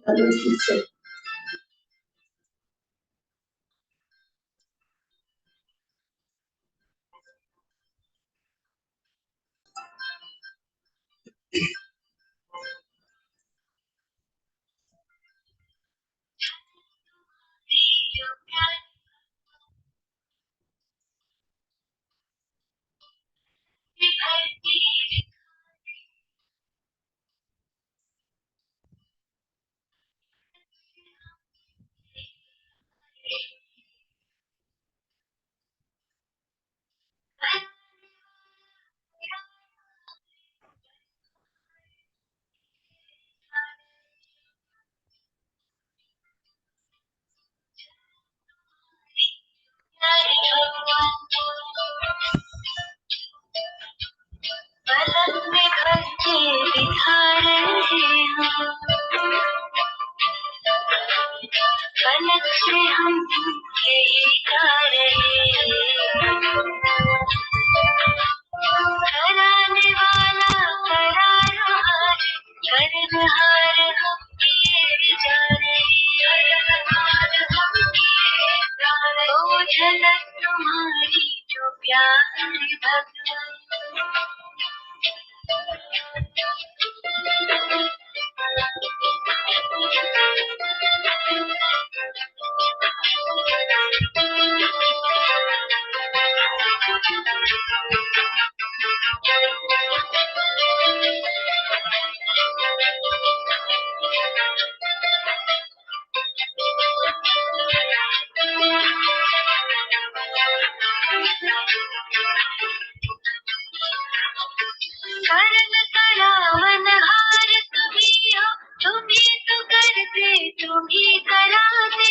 चलो ठीक है। फलक से हम यही गा रहे, कराने वाला करार करनहार हम किए जा रहे। ओ झलक तुम्हारी जो प्यारी भगवान। करण करावन हार तुम्ही हो, तुम्ही तो करते तुम्ही कराते।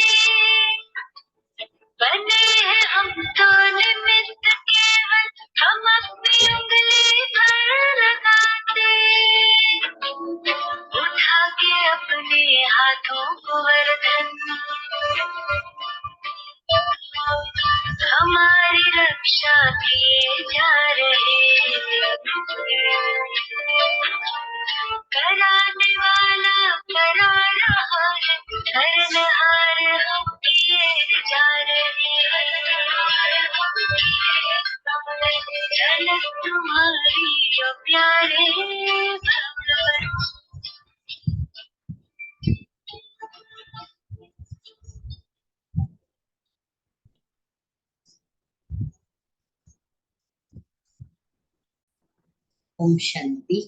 बने हैं हम तो निमित्त केवल, हम अपनी उंगली पर लगाते। उठा के अपने हाथों को वरदान, हमारी रक्षा किए जा रहे। कराने वाला करा रहा है, करनहार हम किए जा रहे। झलक तुम्हारी जो प्यारे भगवान। ओम शांति।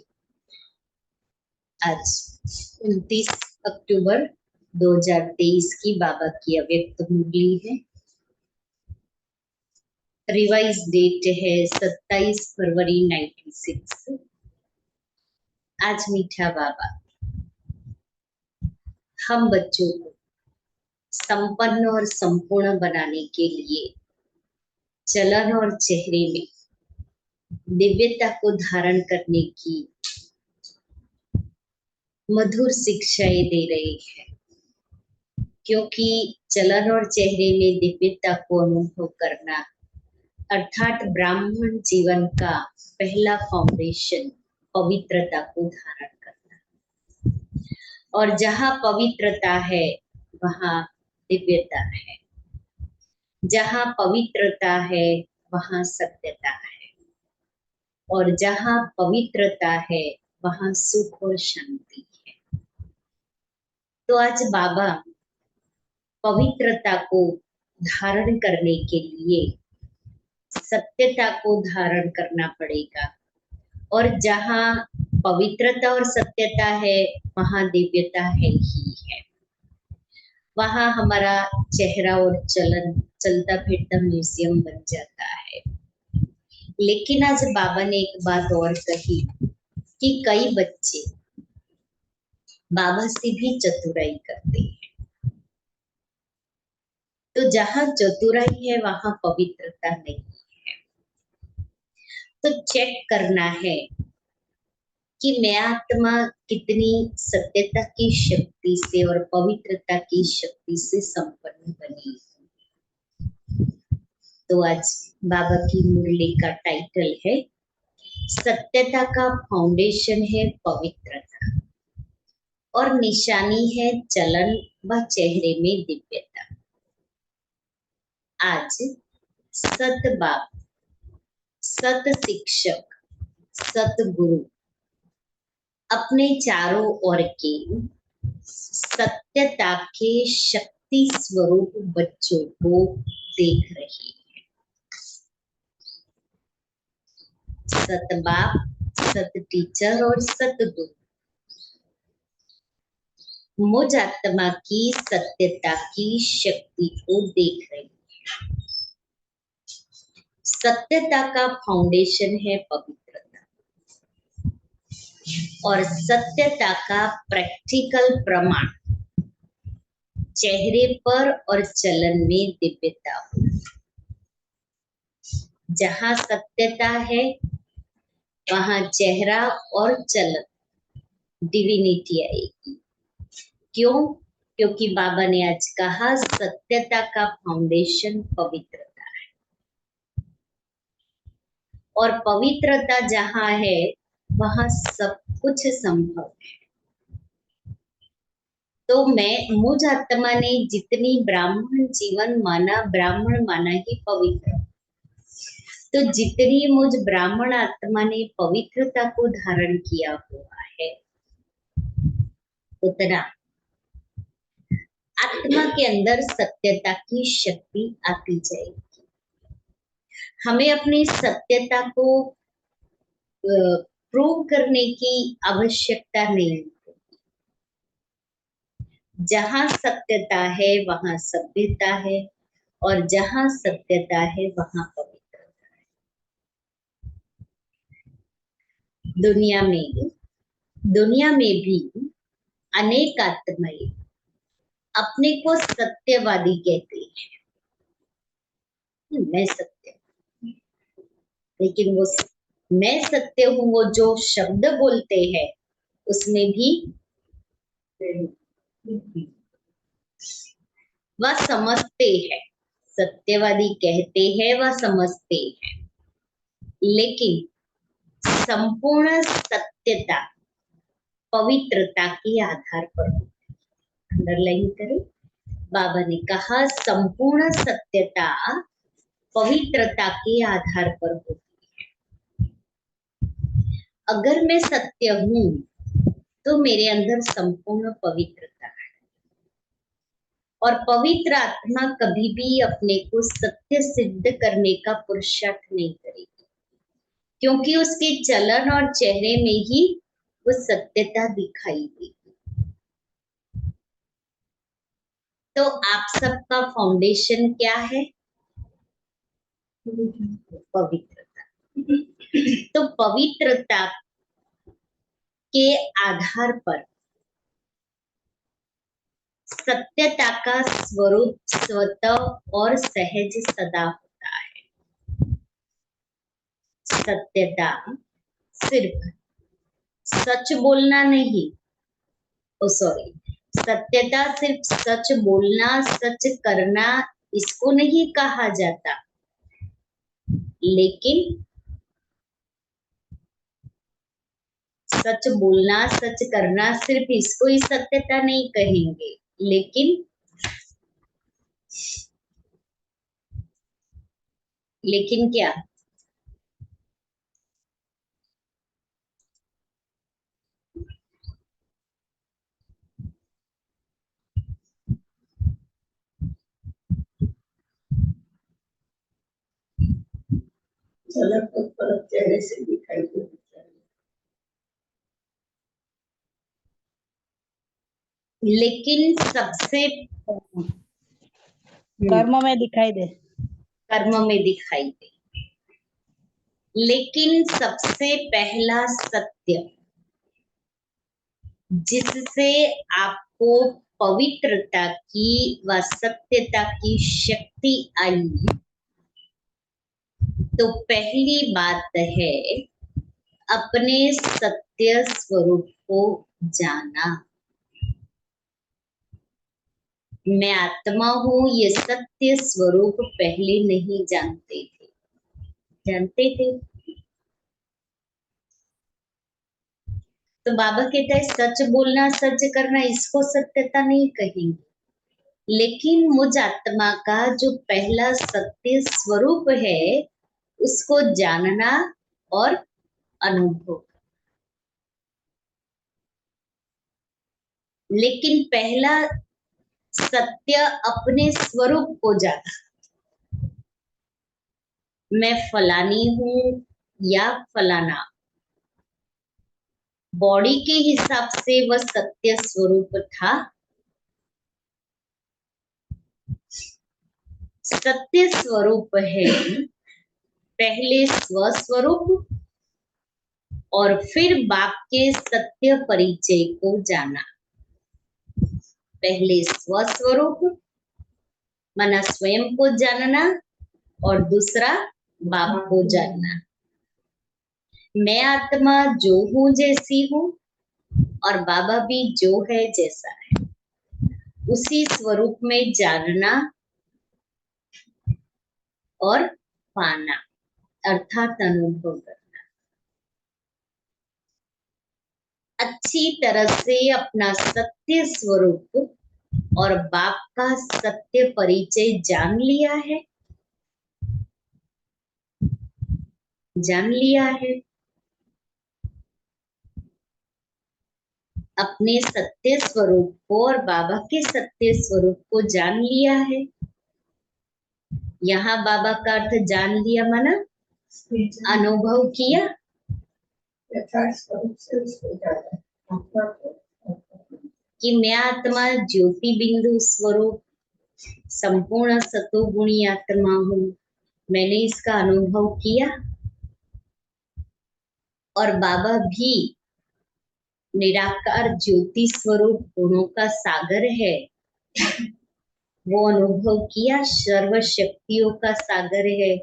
आज 29 अक्टूबर 2023 की बाबा की अव्यक्त मुरली है। रिवाइज डेट है 27 फरवरी 96। आज मीठा बाबा हम बच्चों को संपन्न और संपूर्ण बनाने के लिए चलन और चेहरे में दिव्यता को धारण करने की मधुर शिक्षाएं दे रहे हैं, क्योंकि चलन और चेहरे में दिव्यता को अनुभव करना अर्थात ब्राह्मण जीवन का पहला फाउंडेशन पवित्रता को धारण करना। और जहाँ पवित्रता है वहाँ दिव्यता है, जहाँ पवित्रता है वहाँ सत्यता है, और जहाँ पवित्रता है वहाँ सुख और शांति है। तो आज बाबा पवित्रता को धारण करने के लिए सत्यता को धारण करना पड़ेगा, और जहाँ पवित्रता और सत्यता है वहाँ दिव्यता है ही है। वहाँ हमारा चेहरा और चलन चलता फिरता म्यूजियम बन जाता है। लेकिन आज बाबा ने एक बात और कही कि कई बच्चे बाबा से भी चतुराई करते हैं। तो जहाँ चतुराई है वहाँ पवित्रता नहीं है। तो चेक करना है कि मैं आत्मा कितनी सत्यता की शक्ति से और पवित्रता की शक्ति से संपन्न बनी। तो आज बाबा की मुरली का टाइटल है सत्यता का फाउंडेशन है पवित्रता। और निशानी है चलन व चेहरे में दिव्यता। आज सत बाप, सत शिक्षक, सत गुरु अपने चारों ओर के सत्यता के शक्ति स्वरूप बच्चों को देख रहे हैं। सत बाप, सत टीचर और सत गुरु मुझ आत्मा की सत्यता की शक्ति को देख रहे हैं। सत्यता का फाउंडेशन है पवित्रता और सत्यता का प्रैक्टिकल प्रमाण चेहरे पर और चलन में दिव्यता हो। जहां सत्यता है वहां चेहरा और चलन डिविनिटी आएगी। क्यों? क्योंकि बाबा ने आज कहा सत्यता का फाउंडेशन पवित्रता है और पवित्रता जहां है वहां सब कुछ संभव है। तो मैं मुझ आत्मा ने जितनी ब्राह्मण जीवन माना, ब्राह्मण माना ही पवित्र। तो जितनी मुझ ब्राह्मण आत्मा ने पवित्रता को धारण किया हुआ है उतना आत्मा के अंदर सत्यता की शक्ति आती जाएगी। हमें अपनी सत्यता को प्रूव करने की आवश्यकता नहीं। जहां सत्यता है वहां सभ्यता है और जहां सत्यता है वहां पवित्रता है। दुनिया में भी अनेक आत्माएं अपने को सत्यवादी कहते हैं। मैं सत्य, लेकिन वो मैं सत्य हूं वो जो शब्द बोलते हैं उसमें भी वह समझते हैं। सत्यवादी कहते हैं वह समझते हैं, लेकिन संपूर्ण सत्यता पवित्रता के आधार पर। अंडरलाइन करें, बाबा ने कहा संपूर्ण सत्यता पवित्रता के आधार पर होती है। अगर मैं सत्य हूं तो मेरे अंदर संपूर्ण पवित्रता है और पवित्र आत्मा कभी भी अपने को सत्य सिद्ध करने का पुरुषार्थ नहीं करेगी, क्योंकि उसके चलन और चेहरे में ही वो सत्यता दिखाई देगी। तो आप सबका फाउंडेशन क्या है? पवित्रता। तो पवित्रता के आधार पर सत्यता का स्वरूप स्वतः और सहज सदा होता है। सत्यता सिर्फ सच बोलना नहीं, सॉरी, सत्यता सिर्फ सच बोलना, सच करना इसको नहीं कहा जाता, लेकिन सच बोलना, सच करना सिर्फ इसको ही सत्यता नहीं कहेंगे, लेकिन क्या? चेहरे से दिखाई देता है, लेकिन सबसे कर्म में दिखाई दे, कर्म में दिखाई दे, लेकिन सबसे पहला सत्य जिससे आपको पवित्रता की व सत्यता की शक्ति आई, तो पहली बात है अपने सत्य स्वरूप को जाना। मैं आत्मा हूं ये सत्य स्वरूप पहले नहीं जानते थे। जानते थे तो बाबा कहता है सच बोलना सच करना इसको सत्यता नहीं कहेंगे, लेकिन मुझ आत्मा का जो पहला सत्य स्वरूप है उसको जानना और अनुभव। लेकिन पहला सत्य अपने स्वरूप को जाना। मैं फलानी हूं या फलाना, बॉडी के हिसाब से वह सत्य स्वरूप था। सत्य स्वरूप है पहले स्वस्वरूप और फिर बाप के सत्य परिचय को जाना। पहले स्वस्वरूप माना स्वयं को जानना और दूसरा बाप को जानना। मैं आत्मा जो हूं जैसी हूं और बाबा भी जो है जैसा है, उसी स्वरूप में जानना और पाना अर्थात अनुभव करना। अच्छी तरह से अपना सत्य स्वरूप और बाप का सत्य परिचय जान लिया है, जान लिया है। अपने सत्य स्वरूप को और बाबा के सत्य स्वरूप को जान लिया है। यहाँ बाबा का अर्थ जान लिया माना अनुभव किया। कि मैं आत्मा ज्योति बिंदु स्वरूप संपूर्ण सतोगुणी आत्मा हूँ, मैंने इसका अनुभव किया। और बाबा भी निराकार ज्योति स्वरूप गुणों का सागर है, वो अनुभव किया। सर्व शक्तियों का सागर है,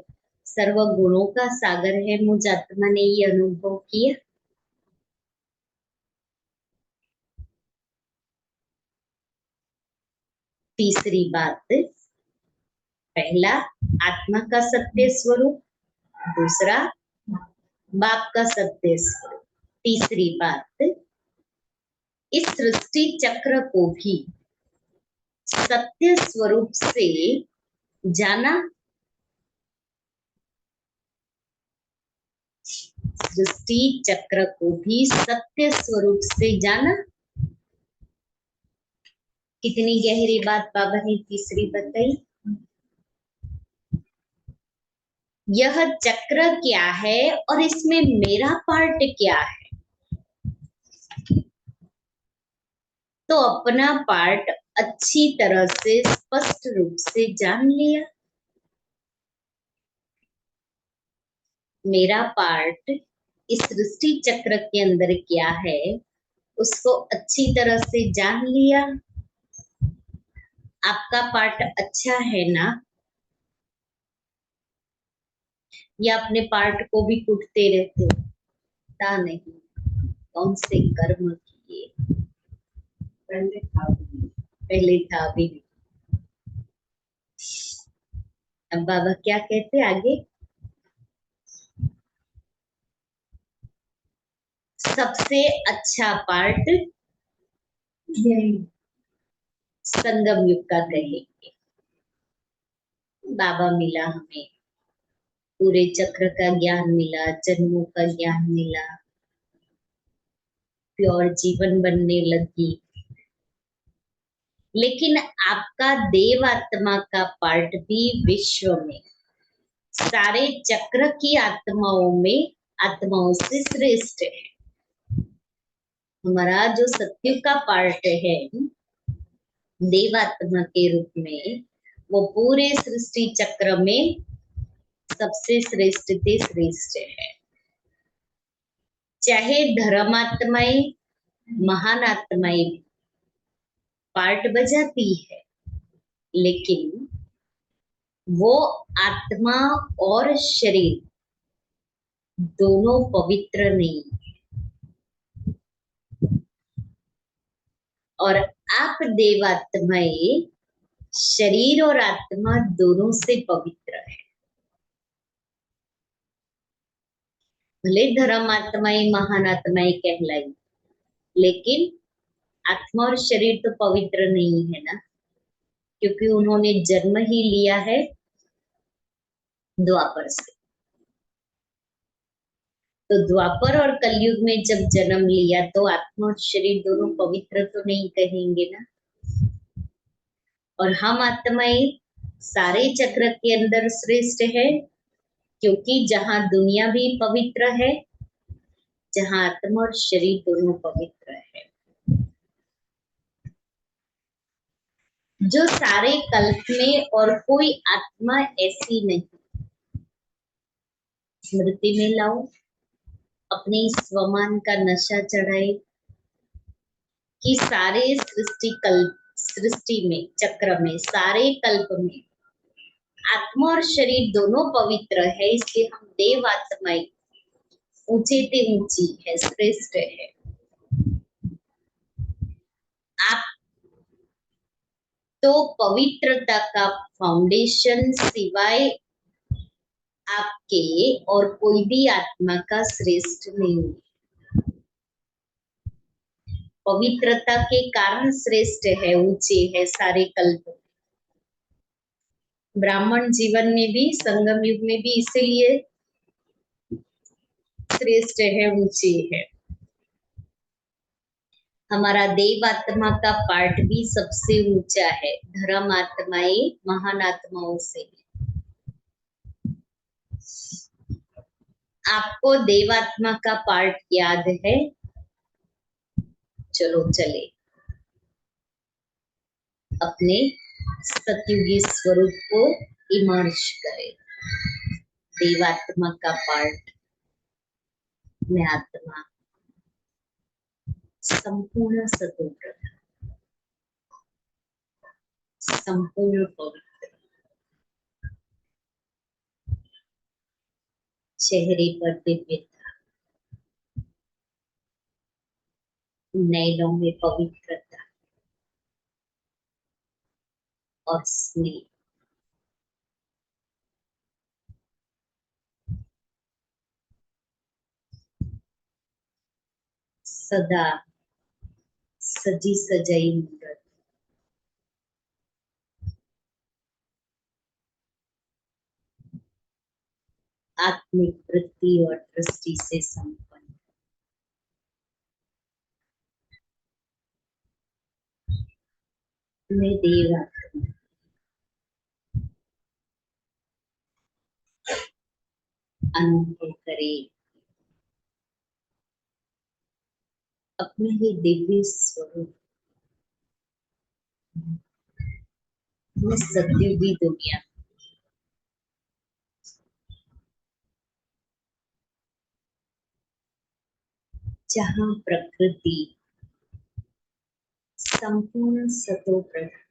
सर्व गुणों का सागर है, मुझ आत्मा ने ये अनुभव किया। तीसरी बात, पहला आत्मा का सत्य स्वरूप, दूसरा बाप का सत्य स्वरूप। तीसरी बात, इस सृष्टि चक्र को भी सत्य स्वरूप से जाना। सृष्टि चक्र को भी सत्य स्वरूप से जाना। कितनी गहरी बात बाबा ने तीसरी बताई। यह चक्र क्या है और इसमें मेरा पार्ट क्या है। तो अपना पार्ट अच्छी तरह से स्पष्ट रूप से जान लिया। मेरा पार्ट इस सृष्टि चक्र के अंदर क्या है उसको अच्छी तरह से जान लिया। आपका पार्ट अच्छा है ना, या अपने पार्ट को भी कुटते रहते? पता नहीं कौन से कर्म किए, पहले था भी नहीं। अब बाबा क्या कहते आगे, सबसे अच्छा पार्ट संगम युग का कहेंगे। बाबा मिला हमें, पूरे चक्र का ज्ञान मिला, जन्मों का ज्ञान मिला, प्योर जीवन बनने लगी। लेकिन आपका देव आत्मा का पार्ट भी विश्व में सारे चक्र की आत्माओं में आत्माओं से श्रेष्ठ है। हमारा जो सत्य का पार्ट है देवात्मा के रूप में, वो पूरे सृष्टि चक्र में सबसे श्रेष्ठ से श्रेष्ठ है। चाहे धर्मात्माएं महान आत्माएं पार्ट बजाती है, लेकिन वो आत्मा और शरीर दोनों पवित्र नहीं है। और आप देवात्माएं शरीर और आत्मा दोनों से पवित्र है। भले धर्मात्माएं महान आत्माएं कहलाई, लेकिन आत्मा और शरीर तो पवित्र नहीं है ना, क्योंकि उन्होंने जन्म ही लिया है द्वापर से। तो द्वापर और कलयुग में जब जन्म लिया तो आत्मा और शरीर दोनों पवित्र तो नहीं कहेंगे ना। और हम आत्माएं सारे चक्र के अंदर श्रेष्ठ है, क्योंकि जहां दुनिया भी पवित्र है, जहां आत्मा और शरीर दोनों पवित्र है। जो सारे कल्प में और कोई आत्मा ऐसी नहीं, स्मृति में लाओ, अपने स्वमान का नशा चढ़ाए कि सारे सृष्टि में, चक्र में, सारे कल्प में आत्मा और शरीर दोनों पवित्र है, इसलिए हम देव आत्माएं ऊंचे ते ऊंची है, श्रेष्ठ है। आप तो पवित्रता का फाउंडेशन सिवाय आपके और कोई भी आत्मा का श्रेष्ठ नहीं है। पवित्रता के कारण श्रेष्ठ है, ऊंचे है सारे कल्प। ब्राह्मण जीवन में भी, संगम युग में भी इसीलिए श्रेष्ठ है, ऊंचे है। हमारा देव आत्मा का पार्ट भी सबसे ऊंचा है, धर्म आत्माएं महान आत्माओं से। आपको देवात्मा का पार्ट याद है? चलो चले अपने सतयुगी स्वरूप को इमर्ज करें। देवात्मा का पार्ट में आत्मा संपूर्ण स्वतंत्र, संपूर्ण पवित्र, चेहरे पर दिव्यता, नैनों में पवित्रता और स्नेह। सदा सजी सजाई मूर्त, आत्मिक वृत्ति और दृष्टि से संपन्न। मैं देवात्मा अनुभव करे अपने ही दिव्य स्वरूप में सतयुगी दुनिया, जहाँ प्रकृति संपूर्ण सतोप्रधान,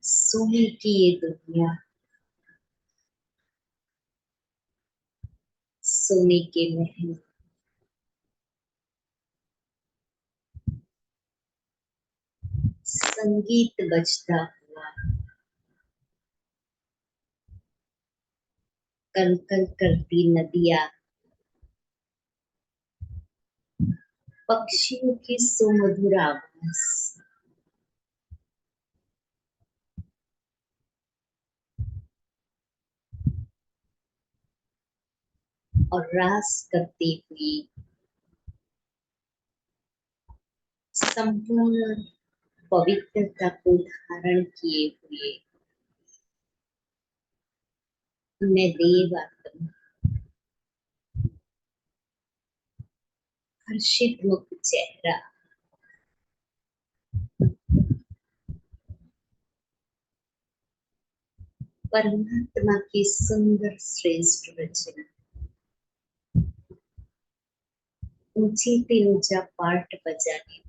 सोने की ये दुनिया, सोने के महल, संगीत बजता हुआ, कल कल करती नदियां, पक्षियों की सुमधुर आवाज, और रास करती हुई संपूर्ण पवित्रता को धारण किए हुए मैं देव आत्मा, हर्षित मुख चेहरा, परमात्मा की सुंदर श्रेष्ठ रचना, ऊंची से ऊंचा पाठ बजाने,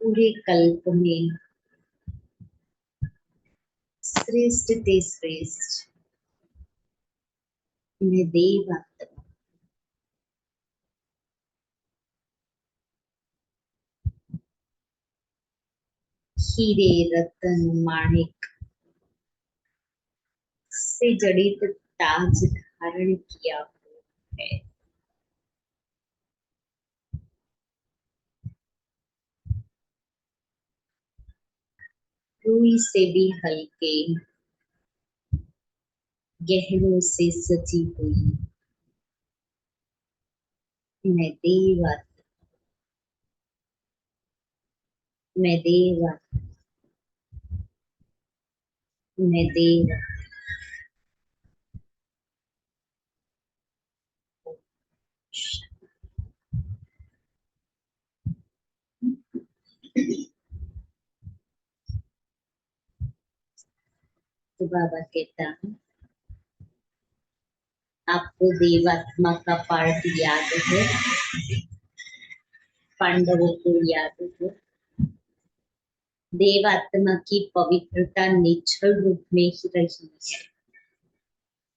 पूरे कल्प में श्रेष्ठ ते श्रेष्ठ मैं देव आत्मा, हीरे रतन माणिक से जड़ित ताज धारण किया हुआ है। रूई से भी हल्के गहनों से सजी हुई मैं देवा मैं देवा मैं देवा। तो बाबा कहता है आपको देवात्मा का पाठ याद है, पांडवों को याद है। देवात्मा की पवित्रता निश्चल रूप में ही रही है।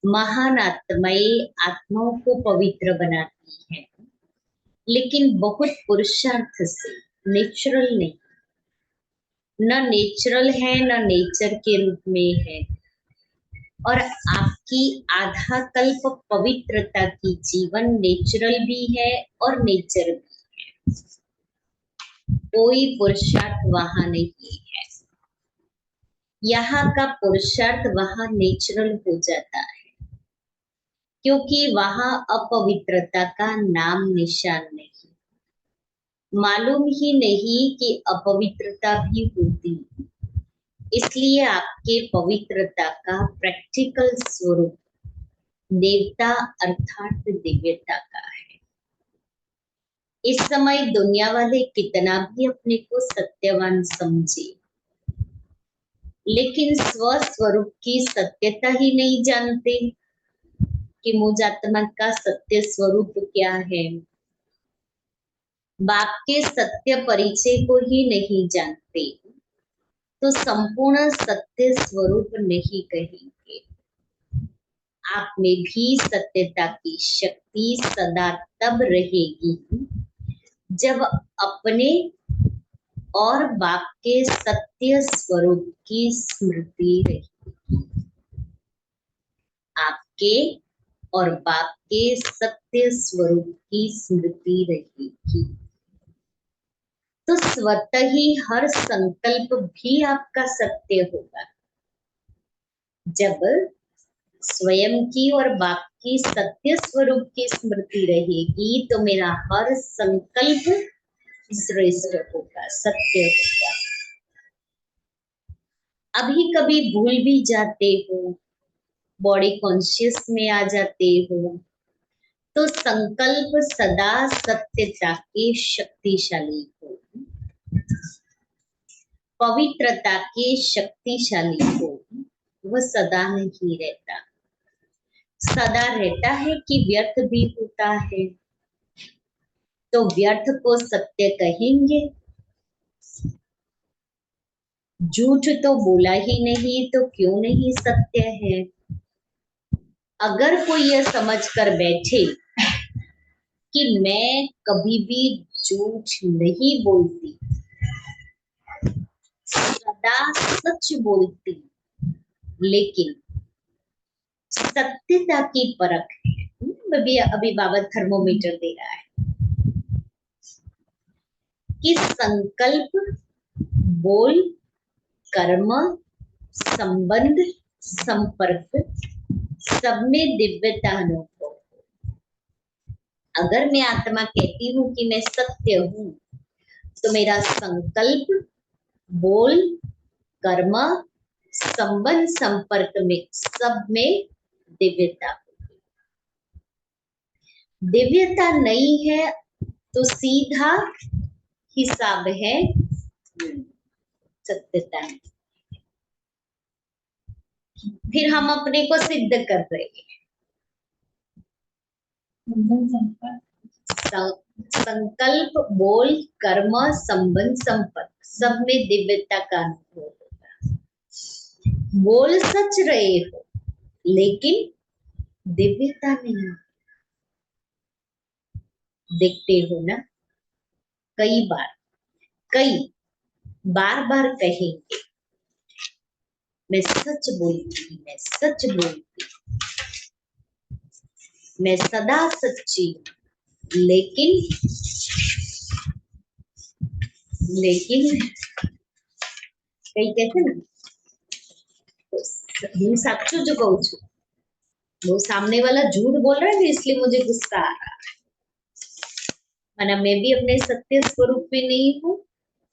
महान आत्माएं आत्माओं को पवित्र बनाती है, लेकिन बहुत पुरुषार्थ से, नेचुरल नहीं। न नेचुरल है न नेचर के रूप में है। और आपकी आधा कल्प पवित्रता की जीवन नेचुरल भी है और नेचर भी है। कोई पुरुषार्थ वहां नहीं है। यहाँ का पुरुषार्थ वहां नेचुरल हो जाता है, क्योंकि वहां अपवित्रता का नाम निशान नहीं। मालूम ही नहीं कि अपवित्रता भी होती, इसलिए आपके पवित्रता का प्रैक्टिकल स्वरूप देवता अर्थात दिव्यता का है। इस समय दुनिया वाले कितना भी अपने को सत्यवान समझे, लेकिन स्वस्वरूप की सत्यता ही नहीं जानते कि मुझ आत्मा का सत्य स्वरूप क्या है। बाप के सत्य परिचय को ही नहीं जानते, तो संपूर्ण सत्य स्वरूप नहीं कहेंगे। आप में भी सत्यता की शक्ति सदा तब रहेगी जब अपने और बाप के सत्य स्वरूप की स्मृति रहेगी। आपके और बाप के सत्य स्वरूप की स्मृति रहेगी, तो स्वतः ही हर संकल्प भी आपका सत्य होगा। जब स्वयं की और बाप की सत्य स्वरूप की स्मृति रहेगी, तो मेरा हर संकल्प श्रेष्ठ होगा, सत्य होगा। अभी कभी भूल भी जाते हो, बॉडी कॉन्शियस में आ जाते हो, तो संकल्प सदा सत्यता के शक्तिशाली हो, पवित्रता के शक्तिशाली हो। वह सदा नहीं रहता। सदा रहता है कि व्यर्थ भी होता है, तो व्यर्थ को सत्य कहेंगे। झूठ तो बोला ही नहीं, तो क्यों नहीं सत्य है। अगर कोई यह समझ कर बैठे कि मैं कभी भी झूठ नहीं बोलती, सदा सच बोलती, लेकिन सत्यता की परख है। अभी बाबा थर्मोमीटर दे रहा है कि संकल्प, बोल, कर्म, संबंध, संपर्क, सब में दिव्यता अनुभव। अगर मैं आत्मा कहती हूँ कि मैं सत्य हूँ, तो मेरा संकल्प, बोल, कर्म, संबंध, संपर्क में सब में दिव्यता। दिव्यता नहीं है तो सीधा हिसाब है सत्यता। फिर हम अपने को सिद्ध कर रहे हैं। संकल्प, बोल, कर्म, संबंध, संपर्क, सब में दिव्यता का अनुभव होगा। बोल सच रहे हो, लेकिन दिव्यता नहीं। देखते हो ना, कई बार कई बार बार कहेंगे, मैं सच बोलती, मैं सच बोलती, मैं सदा सच्ची, लेकिन लेकिन कई कहते ना, હું સાચું જ કહું છું, वो सामने वाला झूठ बोल रहा है ना, इसलिए मुझे गुस्सा आ रहा है, माना मैं भी अपने सत्य स्वरूप में नहीं हूँ,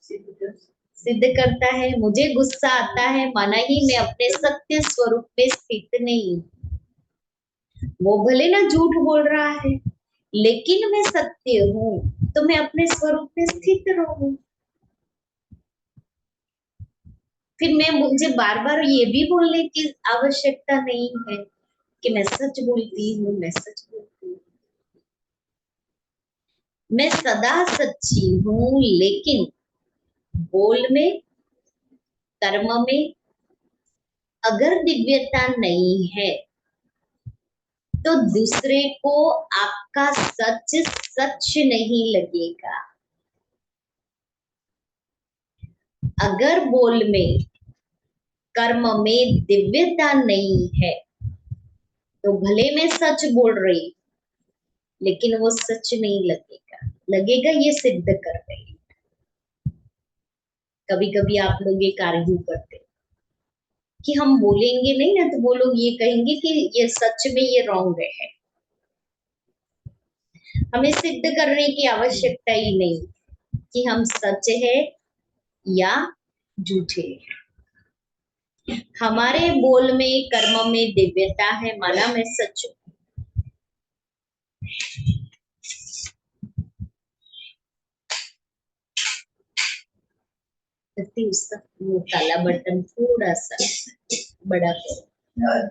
सिद्ध करता है, मुझे गुस्सा आता है माना ही मैं अपने सत्य स्वरूप में स्थित नहीं हूँ। वो भले ना झूठ बोल रहा है, लेकिन मैं सत्य हूँ, तो मैं अपने स्वरूप में स्थित रहूं। फिर मैं मुझे बार बार ये भी बोलने की आवश्यकता नहीं है कि मैं सच बोलती हूँ, मैं सच बोलती हूँ। मैं सदा सच्ची हूँ, लेकिन बोल में, कर्म में अगर दिव्यता नहीं है, तो दूसरे को आपका सच सच नहीं लगेगा। अगर बोल में, कर्म में दिव्यता नहीं है, तो भले मैं सच बोल रही, लेकिन वो सच नहीं लगेगा, लगेगा ये सिद्ध कर रही। कभी कभी आप लोग एक आर्ग्यू करते कि हम बोलेंगे नहीं ना, तो वो लोग ये कहेंगे कि ये सच में ये रॉन्ग है। हमें सिद्ध करने की आवश्यकता ही नहीं कि हम सच है या झूठे। हमारे बोल में, कर्म में दिव्यता है, माना मैं सच हूं। करती उसका वो काला बटन थोड़ा सा बड़ा करो।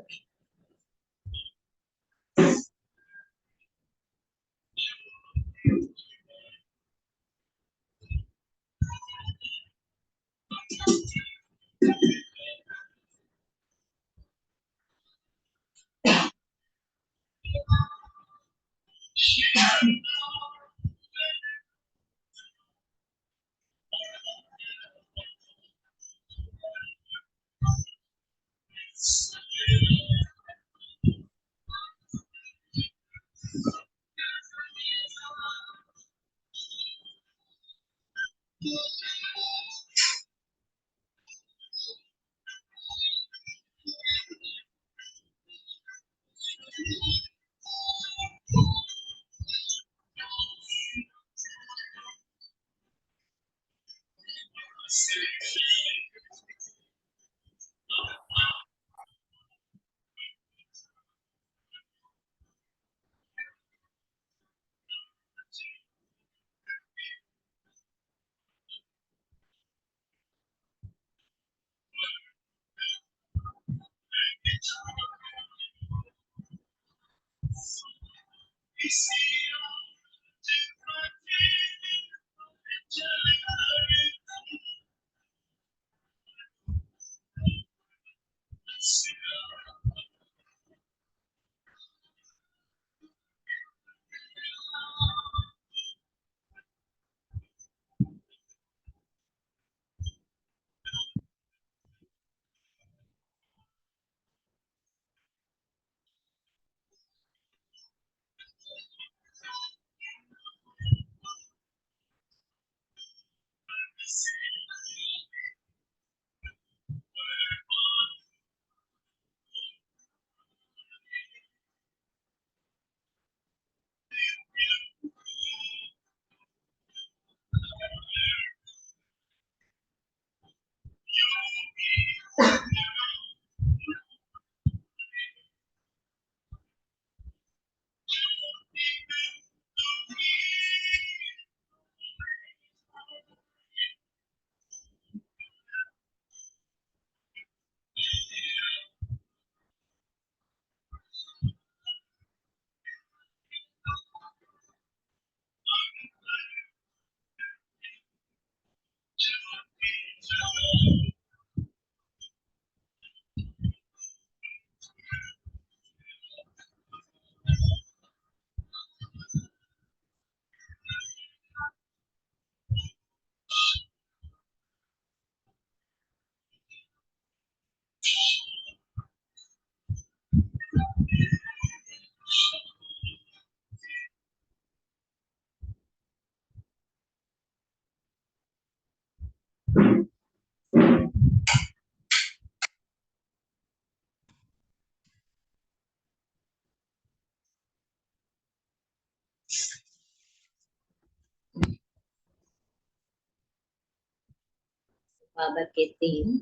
बाबा कहते हैं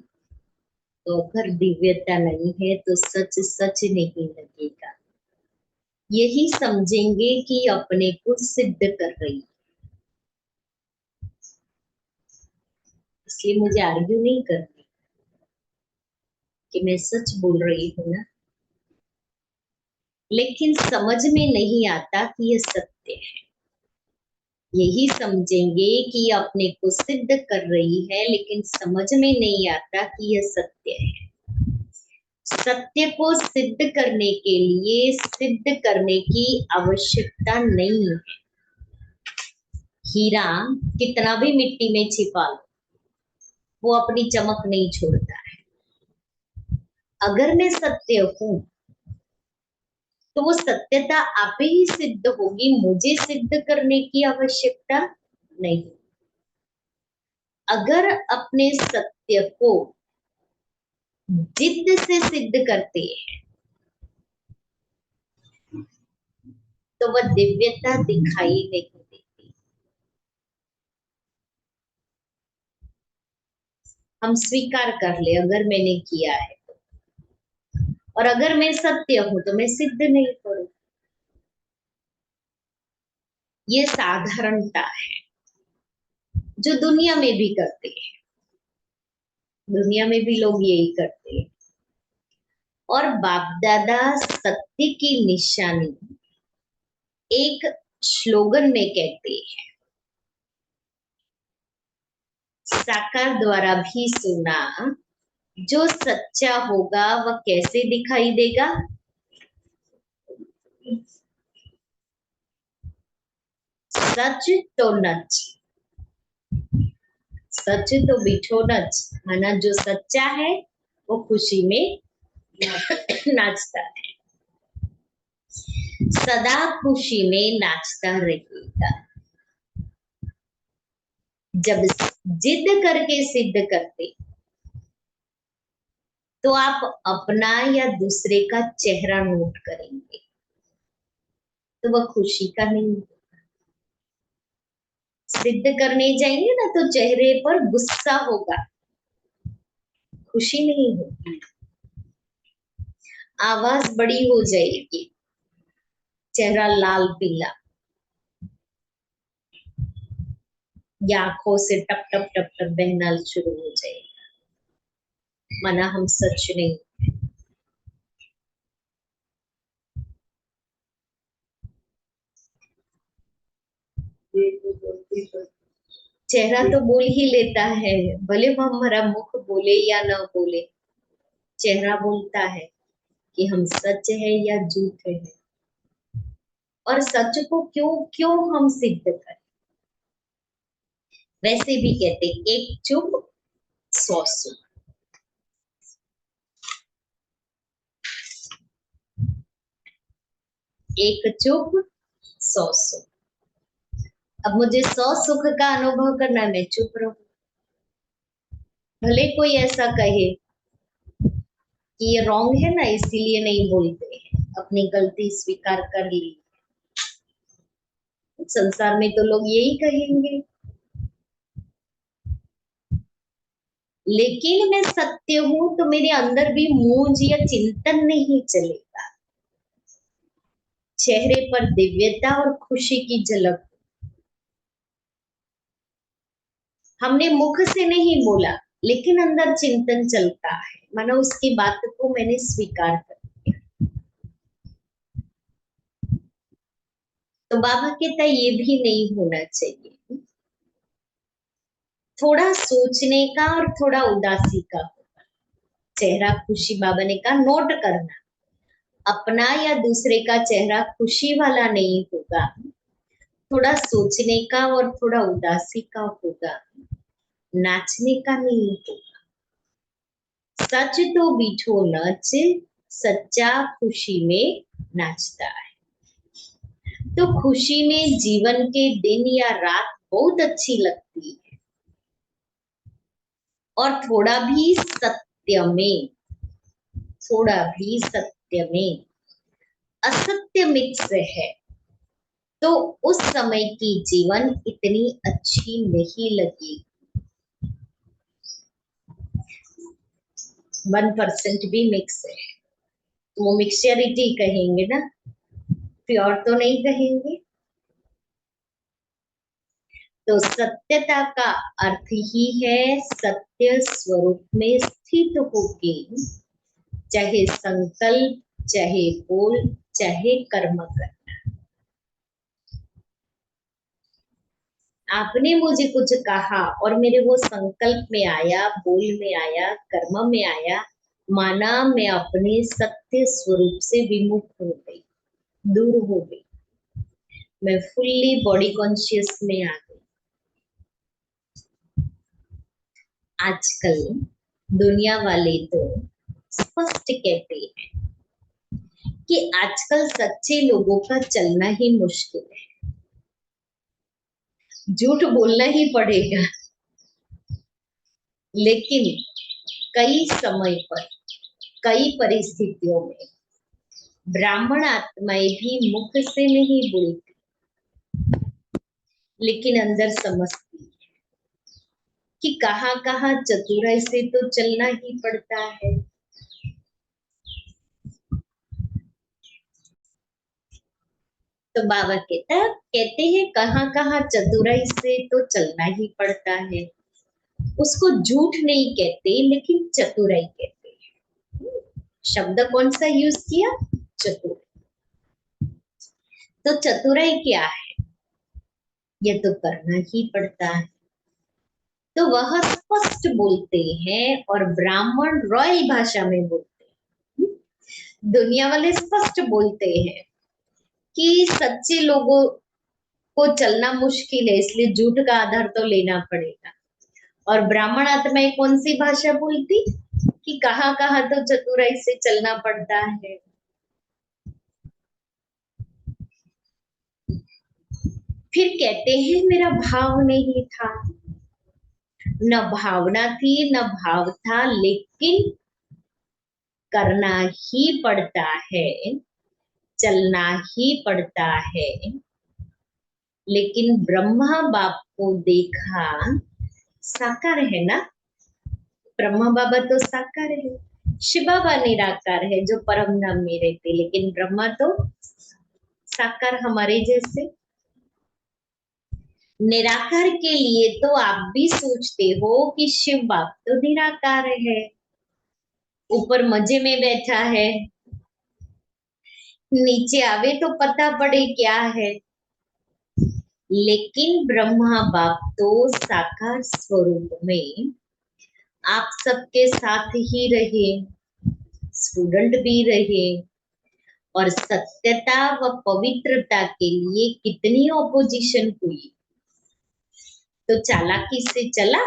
तो अगर दिव्यता नहीं है तो सच सच नहीं लगेगा। यही समझेंगे कि अपने को सिद्ध कर रही, इसलिए मुझे आर्ग्यू नहीं करनी कि मैं सच बोल रही हूँ ना, लेकिन समझ में नहीं आता कि यह सत्य है। यही समझेंगे कि अपने को सिद्ध कर रही है, लेकिन समझ में नहीं आता कि यह सत्य है। सत्य को सिद्ध करने के लिए सिद्ध करने की आवश्यकता नहीं है। हीरा कितना भी मिट्टी में छिपा लो, वो अपनी चमक नहीं छोड़ता है। अगर मैं सत्य हूं तो वो सत्यता आप ही सिद्ध होगी, मुझे सिद्ध करने की आवश्यकता नहीं। अगर अपने सत्य को जिद से सिद्ध करते हैं तो वह दिव्यता दिखाई नहीं देती। हम स्वीकार कर ले अगर मैंने किया है तो, और अगर मैं सत्य हूं तो मैं सिद्ध नहीं करूं। ये साधारणता है जो दुनिया में भी करते हैं, दुनिया में भी लोग यही करते हैं। और बाप दादा सत्य की निशानी एक स्लोगन में कहते हैं, साकार द्वारा भी सुना, जो सच्चा होगा वह कैसे दिखाई देगा? सच तो नच, सच तो बिठो नच, माना जो सच्चा है वो खुशी में नाचता है, सदा खुशी में नाचता रहेगा। जब जिद करके सिद्ध करते तो आप अपना या दूसरे का चेहरा नोट करेंगे तो वह खुशी का नहीं। सिद्ध करने जाएंगे ना तो चेहरे पर गुस्सा होगा, खुशी नहीं होगी। आवाज बड़ी हो जाएगी, चेहरा लाल पीला, या आंखों से टप टप टप टप बहना शुरू हो जाएगा, माना हम सच नहीं। चेहरा तो बोल ही लेता है, भले वो हमारा मुख बोले या न बोले, चेहरा बोलता है कि हम सच है या झूठ है। और सच को क्यों क्यों हम सिद्ध करें? वैसे भी कहते एक चुप 100 सुख। एक चुप 100 सुख। अब मुझे 100 सुख का अनुभव करना है, मैं चुप रहूं। भले कोई ऐसा कहे कि ये रॉन्ग है ना इसीलिए नहीं बोलते हैं, अपनी गलती स्वीकार कर ली। संसार में तो लोग यही कहेंगे, लेकिन मैं सत्य हूं तो मेरे अंदर भी मूंज या चिंतन नहीं चलेगा। चेहरे पर दिव्यता और खुशी की झलक। हमने मुख से नहीं बोला लेकिन अंदर चिंतन चलता है, मानो उसकी बात को मैंने स्वीकार कर लिया। तो बाबा कहता ये भी नहीं होना चाहिए। थोड़ा सोचने का और थोड़ा उदासी का होगा। चेहरा खुशी, बाबा ने कहा नोट करना, अपना या दूसरे का चेहरा खुशी वाला नहीं होगा, थोड़ा सोचने का और थोड़ा उदासी का होगा, नाचने का नहीं होगा। सच तो बीठो नच, सच्चा खुशी में नाचता है। तो खुशी में जीवन के दिन या रात बहुत अच्छी लगती है, और थोड़ा भी सत्य में, थोड़ा भी सत्य में असत्य मिक्स है तो उस समय की जीवन इतनी अच्छी नहीं लगेगी। 1% भी मिक्स है तो वो मिक्सचरिटी कहेंगे ना, प्योर तो नहीं कहेंगे। तो सत्यता का अर्थ ही है सत्य स्वरूप में स्थित होके, चाहे संकल्प, चाहे बोल, चाहे कर्म कर। आपने मुझे कुछ कहा और मेरे वो संकल्प में आया, बोल में आया, कर्म में आया, माना मैं अपने सत्य स्वरूप से विमुख हो गई, दूर हो गई, मैं फुल्ली बॉडी कॉन्शियस में आ गई। आजकल दुनिया वाले तो स्पष्ट कहते हैं कि आजकल सच्चे लोगों का चलना ही मुश्किल है, झूठ बोलना ही पड़ेगा। लेकिन कई समय पर, कई परिस्थितियों में ब्राह्मण आत्माएं भी मुख से नहीं बोलती, लेकिन अंदर समझती कि कहाँ कहाँ चतुराई से तो चलना ही पड़ता है। तो बाबा कहते हैं कहाँ कहाँ चतुराई से तो चलना ही पड़ता है। उसको झूठ नहीं कहते, लेकिन चतुराई कहते हैं। शब्द कौन सा यूज किया? चतुर। तो चतुराई क्या है? ये तो करना ही पड़ता है। तो वह स्पष्ट बोलते हैं और ब्राह्मण रॉयल भाषा में बोलते हैं। दुनिया वाले स्पष्ट बोलते हैं कि सच्चे लोगों को चलना मुश्किल है, इसलिए झूठ का आधार तो लेना पड़ेगा। और ब्राह्मण आत्माएं कौन सी भाषा बोलती कि कहाँ कहाँ तो चतुराई से चलना पड़ता है। फिर कहते हैं मेरा भाव नहीं था, न भावना थी न भाव था, लेकिन करना ही पड़ता है, चलना ही पड़ता है। लेकिन ब्रह्मा बाप को देखा, साकार है ना, ब्रह्मा बाबा तो साकार है, शिव बाबा निराकार है जो परम धाम में रहते, लेकिन ब्रह्मा तो साकार हमारे जैसे। निराकार के लिए तो आप भी सोचते हो कि शिव बाप तो निराकार है, ऊपर मजे में बैठा है, नीचे आवे तो पता पड़े क्या है। लेकिन ब्रह्मा बाप तो साकार स्वरूप में आप सबके साथ ही रहे, स्टूडेंट भी रहे, और सत्यता व पवित्रता के लिए कितनी ऑपोजिशन हुई, तो चालाकी से चला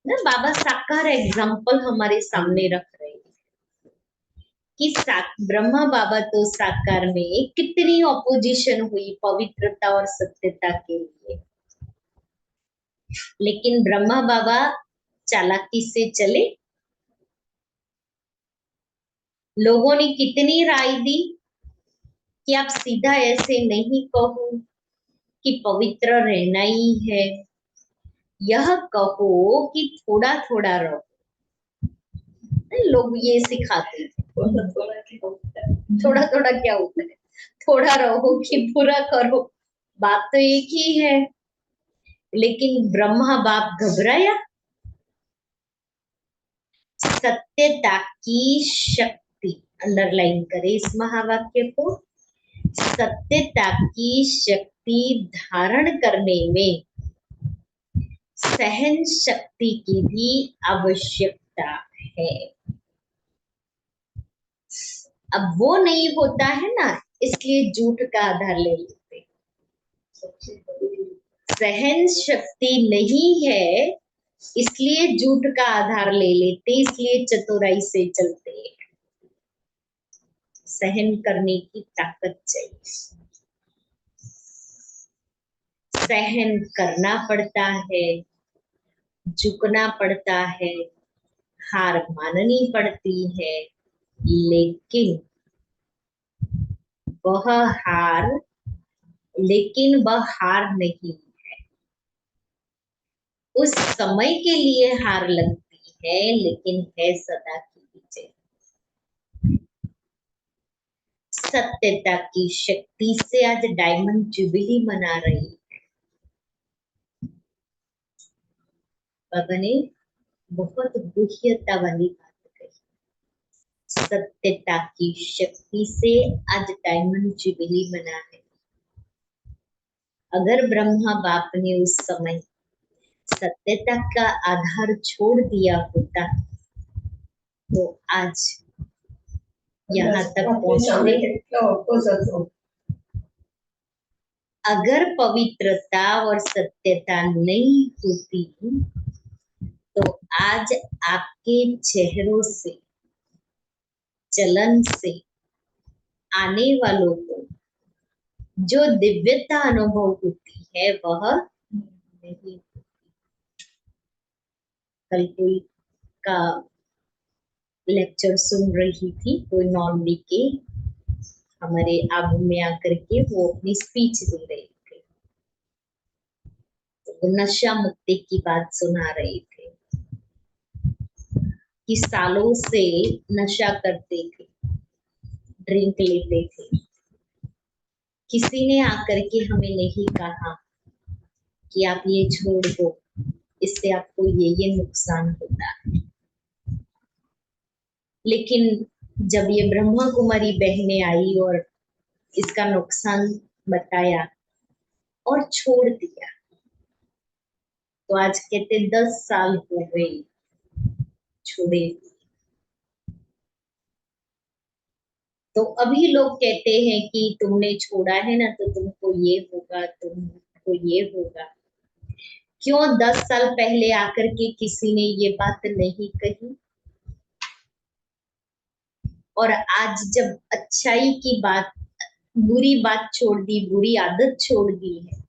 ना। बाबा साकार एग्जाम्पल हमारे सामने रख रहे हैं कि ब्रह्मा बाबा तो साकार में कितनी ऑपोजिशन हुई पवित्रता और सत्यता के लिए, लेकिन ब्रह्मा बाबा चालाकी से चले। लोगों ने कितनी राय दी कि आप सीधा ऐसे नहीं कहो कि पवित्र रहना ही है, यह कहो कि थोड़ा थोड़ा रहो। लोग ये सिखाते हैं थोड़ा थोड़ा क्या होता है, थोड़ा रहो कि पूरा करो, बात तो एक ही है। लेकिन ब्रह्मा बाप घबराया। सत्यता की शक्ति, अंडरलाइन करें इस महावाक्य को, सत्यता की शक्ति धारण करने में सहन शक्ति की भी आवश्यकता है। अब वो नहीं होता है ना, इसलिए झूठ का आधार ले लेते। सहन शक्ति नहीं है, इसलिए झूठ का आधार ले लेते, इसलिए चतुराई से चलते हैं। सहन करने की ताकत चाहिए, सहन करना पड़ता है, झुकना पड़ता है, हार माननी पड़ती है, लेकिन वह हार लेकिन वह हार नहीं है। उस समय के लिए हार लगती है, लेकिन है सदा की विजय। सत्यता की शक्ति से आज डायमंड जुबिली मना रही है। बाबा ने बहुत गुह्यता वाली बात कही। सत्यता की शक्ति से आज डायमंड जुबिली मना है। अगर ब्रह्मा बाप ने उस समय सत्यता का आधार छोड़ दिया होता तो आज यहाँ तक पहुंचते। अगर पवित्रता और सत्यता नहीं होती तो आज आपके चेहरों से, चलन से आने वालों को जो दिव्यता अनुभव होती है वह नहीं। कल कोई का लेक्चर सुन रही थी, कोई नॉन के हमारे आगू में आकर के वो अपनी स्पीच दे रहे थे, तो नशा मुक्ति की बात सुना रहे थे कि सालों से नशा करते थे, ड्रिंक लेते थे। किसी ने आकर के हमें नहीं कहा कि आप ये छोड़ दो, इससे आपको ये नुकसान होता है। लेकिन जब ये ब्रह्मा कुमारी बहनें आई और इसका नुकसान बताया और छोड़ दिया, तो आज कहते 10 साल हो गए छोड़े। तो अभी लोग कहते हैं कि तुमने छोड़ा है ना तो तुमको ये होगा, तुमको ये होगा। क्यों 10 साल पहले आकर के किसी ने ये बात नहीं कही? और आज जब अच्छाई की बात, बुरी बात छोड़ दी, बुरी आदत छोड़ दी है,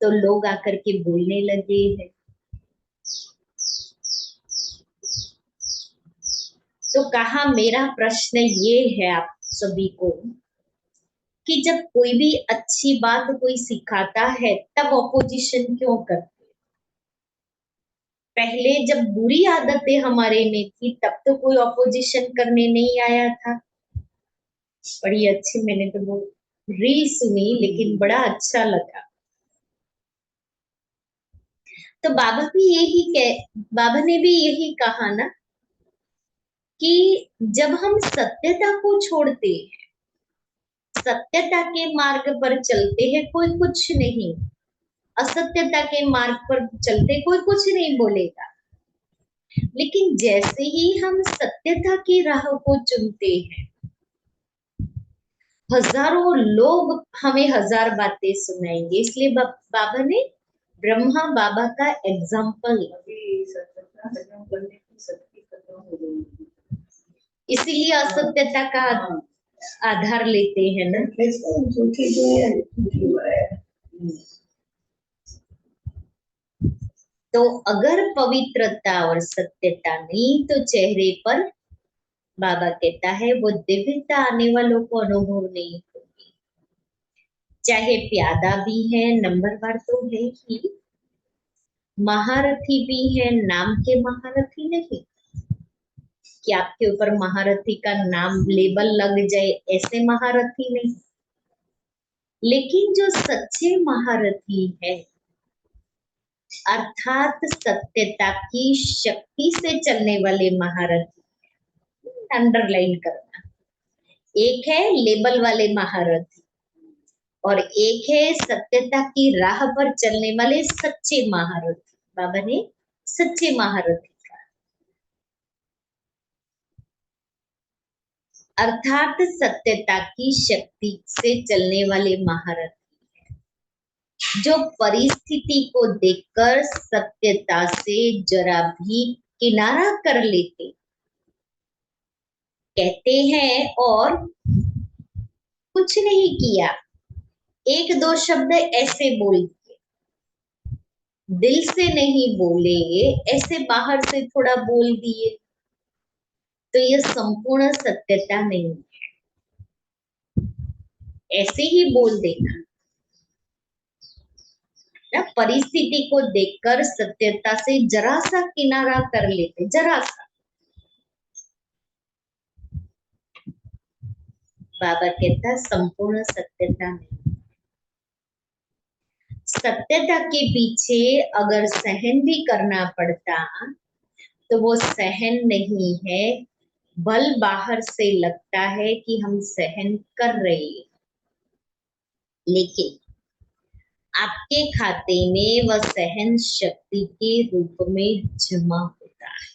तो लोग आकर के बोलने लगे हैं। तो कहा मेरा प्रश्न ये है आप सभी को कि जब कोई भी अच्छी बात कोई सिखाता है तब ऑपोजिशन क्यों करते? पहले जब बुरी आदतें हमारे में थी तब तो कोई ऑपोजिशन करने नहीं आया था। बड़ी अच्छी, मैंने तो वो रील सुनी लेकिन बड़ा अच्छा लगा। तो बाबा ने भी यही कहा ना कि जब हम सत्यता को छोड़ते हैं, सत्यता के मार्ग पर चलते हैं, कोई कुछ नहीं, असत्यता के मार्ग पर चलते कोई कुछ नहीं बोलेगा। लेकिन जैसे ही हम सत्यता की राह को चुनते हैं, हजारों लोग हमें हजार बातें सुनाएंगे। इसलिए बाबा ने ब्रह्मा बाबा का एग्जाम्पल, इसीलिए असत्यता का आधार लेते हैं ना। तो अगर पवित्रता और सत्यता नहीं तो चेहरे पर, बाबा कहता है, वो दिव्यता आने वालों को अनुभव नहीं होगी। चाहे प्यादा भी है, नंबरवार तो है ही, महारथी भी है, नाम के महारथी नहीं कि आपके ऊपर महारथी का नाम लेबल लग जाए, ऐसे महारथी नहीं। लेकिन जो सच्चे महारथी है, अर्थात सत्यता की शक्ति से चलने वाले महारथी, अंडरलाइन करना, एक है लेबल वाले महारथी और एक है सत्यता की राह पर चलने वाले सच्चे महारथी। बाबा ने सच्चे महारथी का, अर्थात सत्यता की शक्ति से चलने वाले महारथी जो परिस्थिति को देखकर सत्यता से जरा भी किनारा कर लेते, कहते हैं और कुछ नहीं किया, एक दो शब्द ऐसे बोल दिए, दिल से नहीं बोले, ऐसे बाहर से थोड़ा बोल दिए, तो यह संपूर्ण सत्यता नहीं है। ऐसे ही बोल देना, ना, परिस्थिति को देखकर सत्यता से जरा सा किनारा कर लेते, जरा सा। बाबा कहता संपूर्ण सत्यता नहीं, सत्यता के पीछे अगर सहन भी करना पड़ता तो वो सहन नहीं है, बल बाहर से लगता है कि हम सहन कर रहे हैं, लेकिन आपके खाते में वह सहन शक्ति के रूप में जमा होता है।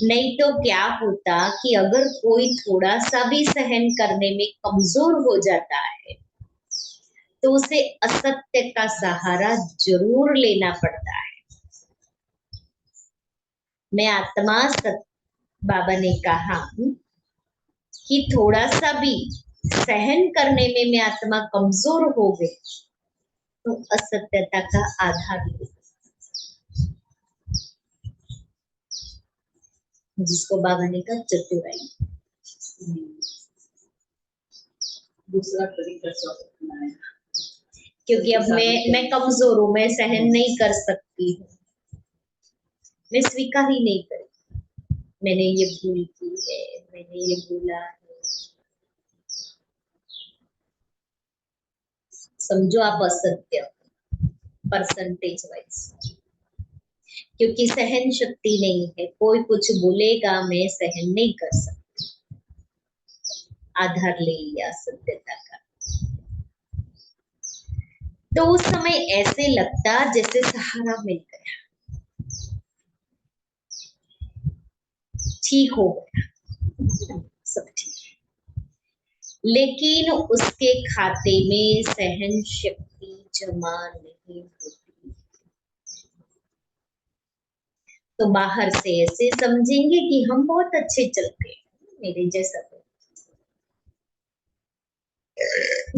नहीं तो क्या होता कि अगर कोई थोड़ा सा भी सहन करने में कमजोर हो जाता है तो उसे असत्य का सहारा जरूर लेना पड़ता है। मैं आत्मा बाबा ने कहा कि थोड़ा सा भी सहन करने में मैं आत्मा कमजोर हो गई तो असत्यता का आधार ले, जिसको बाबा ने कहा चतुराई। दूसरा तरीका अपनाया, क्योंकि अब मैं कमजोर हूं, मैं सहन नहीं कर सकती हूँ, मैं स्वीकार ही नहीं करी, मैंने ये भूल की है, मैंने ये भूला है। समझो आप असत्य परसेंटेज वाइज, क्योंकि सहन शक्ति नहीं है, कोई कुछ बोलेगा मैं सहन नहीं कर सकती, आधार ले लिया सत्यता का। तो उस समय ऐसे लगता जैसे सहारा मिल गया, ठीक हो गया, सब ठीक। लेकिन उसके खाते में सहन शक्ति जमा नहीं होती, तो बाहर से ऐसे समझेंगे कि हम बहुत अच्छे चलते हैं, मेरे जैसा तो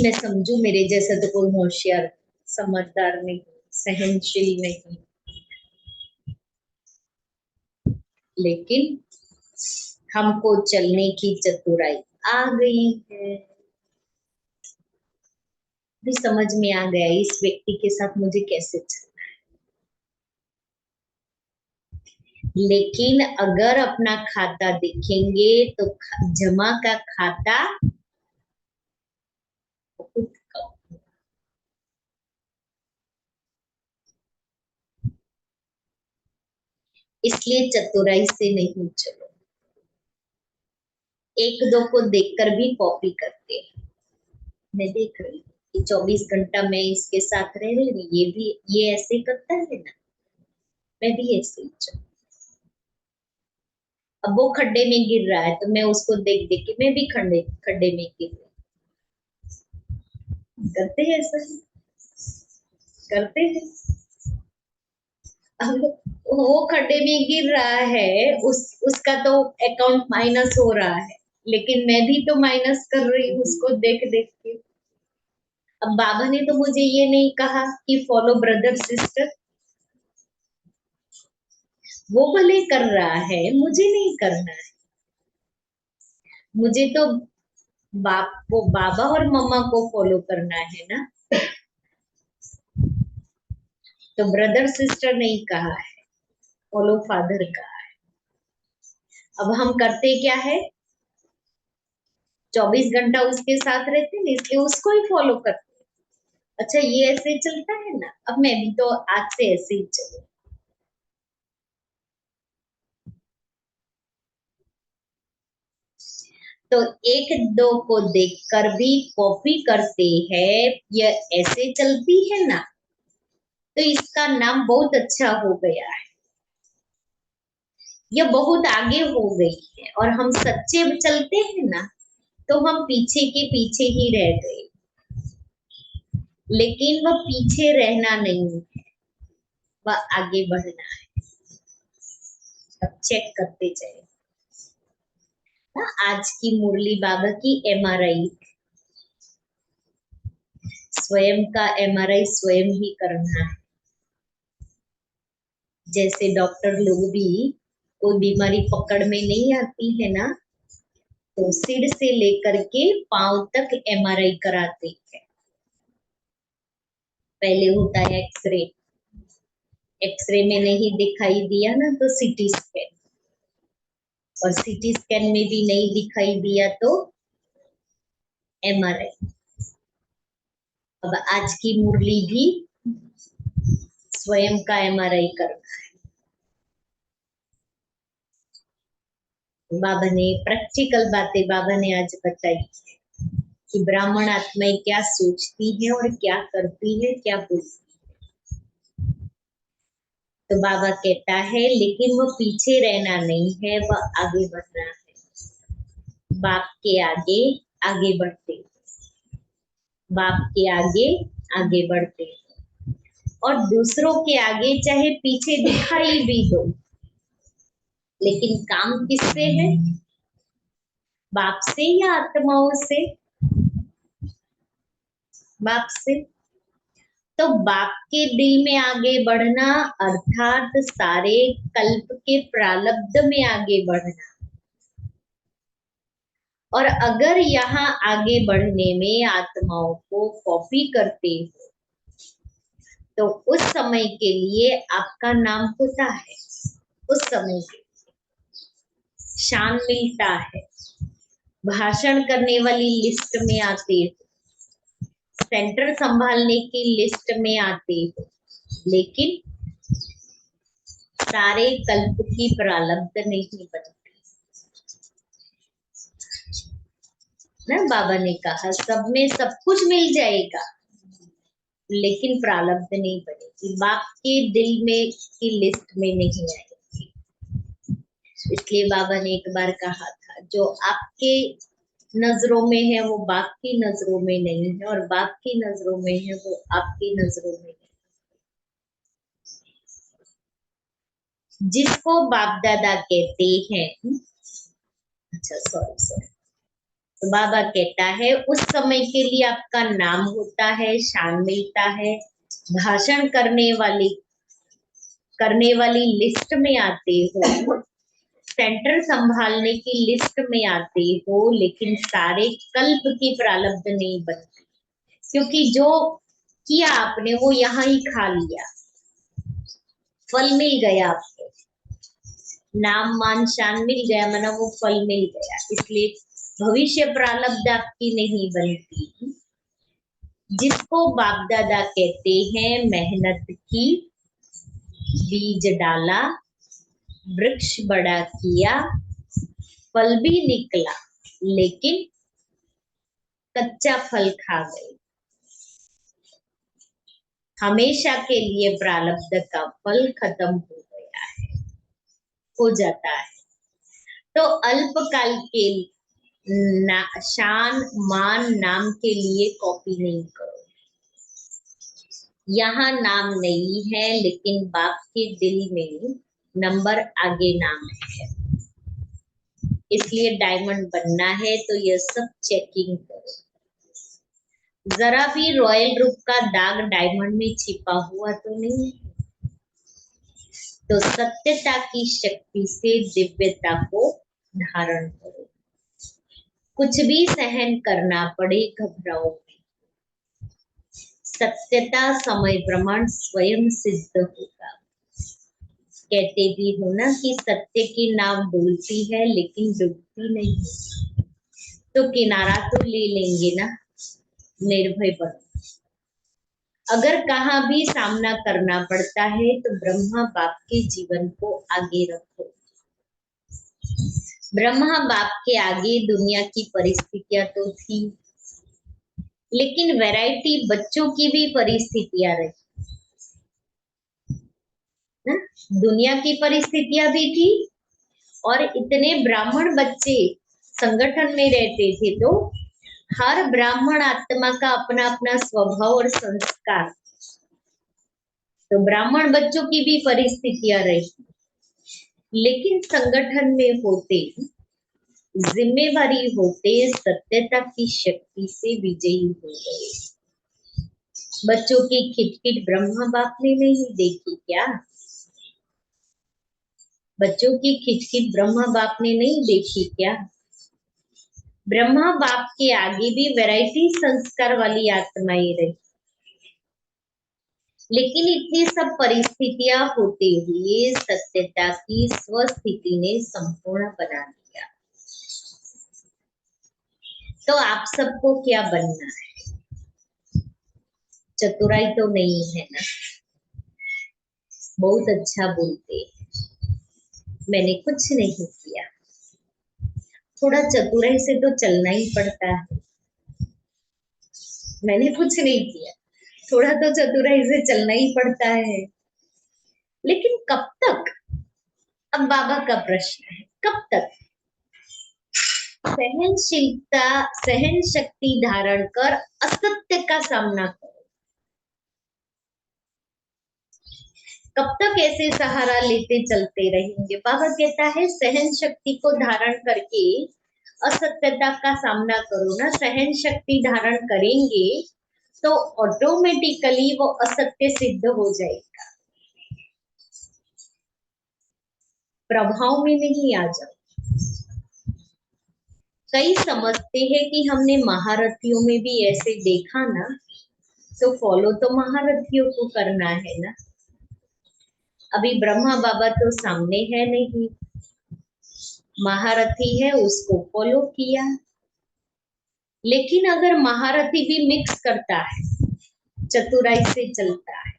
मैं समझू, मेरे जैसा तो कोई होशियार समझदार नहीं, सहनशील नहीं, लेकिन हमको चलने की चतुराई आ गई है, भी समझ में आ गया इस व्यक्ति के साथ मुझे कैसे चलना है। लेकिन अगर अपना खाता देखेंगे तो जमा का खाता बहुत कम, इसलिए चतुराई से नहीं चलो। एक दो को देखकर भी कॉपी करते हैं, मैं देख रही हूँ कि 24 घंटा मैं इसके साथ रह रही हूँ, ये भी ये ऐसे करता है ना, मैं भी ऐसे ही चलूं। अब वो खड्डे में गिर रहा है तो मैं उसको देख देख के मैं भी खड्डे खड्डे में गिर रही, करते हैं ऐसा, करते हैं। अब वो खड्डे में गिर रहा है, उसका तो अकाउंट माइनस हो रहा है, लेकिन मैं भी तो माइनस कर रही हूँ उसको देख देख के। अब बाबा ने तो मुझे ये नहीं कहा कि फॉलो ब्रदर सिस्टर, वो भले कर रहा है, मुझे नहीं करना है, मुझे तो वो बाबा और मम्मा को फॉलो करना है ना, तो ब्रदर सिस्टर नहीं कहा है, फॉलो फादर कहा है। अब हम करते क्या है, 24 घंटा उसके साथ रहते हैं, इसलिए उसको ही फॉलो करते हैं। अच्छा ये ऐसे चलता है ना, अब मैं भी तो आज से ऐसे ही चलूं। तो एक दो को देखकर भी कॉपी करते हैं, ये ऐसे चलती है ना, तो इसका नाम बहुत अच्छा हो गया है, ये बहुत आगे हो गई है, और हम सच्चे चलते हैं ना तो हम पीछे के पीछे ही रह गए, लेकिन वह पीछे रहना नहीं है, वह आगे बढ़ना है। अब चेक करते जाए ना, आज की मुरली बाबा की एमआरआई, स्वयं का एमआरआई स्वयं ही करना है। जैसे डॉक्टर लोग भी कोई बीमारी पकड़ में नहीं आती है ना, तो सिर से लेकर के पांव तक एमआरआई कराते हैं, पहले होता है एक्सरे, एक्सरे में नहीं दिखाई दिया ना तो सीटी स्कैन, और सीटी स्कैन में भी नहीं दिखाई दिया तो एमआरआई। अब आज की मुरली भी स्वयं का एमआरआई कर रहा है। बाबा ने प्रैक्टिकल बातें बाबा ने आज बताई कि ब्राह्मण आत्माएं क्या सोचती है और क्या करती है, क्या बोलती है। तो बाबा कहता है लेकिन वो पीछे रहना नहीं है, वह आगे बढ़ना है। बाप के आगे आगे बढ़ते, बाप के आगे आगे बढ़ते, और दूसरों के आगे चाहे पीछे दिखाई भी दो, लेकिन काम किससे है? बाप से या आत्माओं से? बाप से। तो बाप के दिल में आगे बढ़ना अर्थात सारे कल्प के प्रारब्ध में आगे बढ़ना। और अगर यहाँ आगे बढ़ने में आत्माओं को कॉपी करते हो तो उस समय के लिए आपका नाम होता है, उस समय के शान मिलता है, भाषण करने वाली लिस्ट में आते हो, सेंटर संभालने की लिस्ट में आते हो, लेकिन सारे कल्प की प्रारब्ध नहीं बनती ना। बाबा ने कहा सब में सब कुछ मिल जाएगा लेकिन प्रारब्ध नहीं बनेगी, बाप के दिल में की लिस्ट में नहीं आएगी। इसलिए बाबा ने एक बार कहा था जो आपके नजरों में है वो बाप की नजरों में नहीं है, और बाप की नजरों में है वो आपकी नजरों में नहीं। जिसको बाप दादा कहते हैं, अच्छा सॉरी, तो बाबा कहता है उस समय के लिए आपका नाम होता है, शान मिलता है, भाषण करने वाली लिस्ट में आते हो, सेंटर संभालने की लिस्ट में आते हो, लेकिन सारे कल्प की प्रारब्ध नहीं बनती, क्योंकि जो किया आपने वो यहाँ ही खा लिया, फल मिल गया आपको, नाम मान शान मिल गया, माना वो फल मिल गया। इसलिए भविष्य प्रारब्ध आपकी नहीं बनती। जिसको बाप दादा कहते हैं मेहनत की, बीज डाला, वृक्ष बड़ा किया, फल भी निकला, लेकिन कच्चा फल खा गए। हमेशा के लिए प्रारब्ध का फल खत्म हो गया है, हो जाता है। तो अल्पकाल के शान मान नाम के लिए कॉपी नहीं करो। यहाँ नाम नहीं है लेकिन बाप के दिल में नंबर आगे नाम है। इसलिए डायमंड बनना है तो यह सब चेकिंग करो। जरा भी रॉयल रूप का दाग डायमंड में छिपा हुआ तो नहीं, तो सत्यता की शक्ति से दिव्यता को धारण करो। कुछ भी सहन करना पड़े घबराओ नहीं, सत्यता समय प्रमाण स्वयं सिद्ध होगा। कहते भी हो ना कि सत्य की नाव डोलती है लेकिन डूबती नहीं, तो किनारा तो ले लेंगे ना, निर्भय बनो। अगर कहाँ भी सामना करना पड़ता है तो ब्रह्मा बाप के जीवन को आगे रखो। ब्रह्मा बाप के आगे दुनिया की परिस्थितियां तो थी, लेकिन वैरायटी बच्चों की भी परिस्थितियां रही ना। दुनिया की परिस्थितियां भी थी, और इतने ब्राह्मण बच्चे संगठन में रहते थे, तो हर ब्राह्मण आत्मा का अपना अपना स्वभाव और संस्कार, तो ब्राह्मण बच्चों की भी परिस्थितियां रही, लेकिन संगठन में होते, जिम्मेवारी होते, सत्यता की शक्ति से विजयी हो गए। बच्चों की खिटखिट ब्रह्मा बाप ने नहीं देखी क्या? बच्चों की खिटखिट ब्रह्मा बाप ने नहीं देखी क्या? ब्रह्मा बाप के आगे भी वैरायटी संस्कार वाली आत्माएं रही, लेकिन इतनी सब परिस्थितियां होते हुए सत्यता की स्वस्थिति ने संपूर्ण बना दिया। तो आप सबको क्या बनना है? चतुराई तो नहीं है ना? बहुत अच्छा बोलते हैं, मैंने कुछ नहीं किया। थोड़ा चतुराई से तो चलना ही पड़ता है। मैंने कुछ नहीं किया, थोड़ा तो चतुराई से चलना ही पड़ता है। लेकिन कब तक? अब बाबा का प्रश्न है, कब तक? सहनशीलता, सहन शक्ति धारण कर असत्य का सामना करो। कब तक ऐसे सहारा लेते चलते रहेंगे? बाबा कहता है सहन शक्ति को धारण करके असत्यता का सामना करो ना। सहन शक्ति धारण करेंगे तो ऑटोमेटिकली वो असत्य सिद्ध हो जाएगा। प्रभाव में नहीं आ जाओ। कई समझते हैं कि हमने महारथियों में भी ऐसे देखा ना, तो फॉलो तो महारथियों को करना है ना। अभी ब्रह्मा बाबा तो सामने है नहीं, महारथी है उसको फॉलो किया। लेकिन अगर महारथी भी मिक्स करता है, चतुराई से चलता है,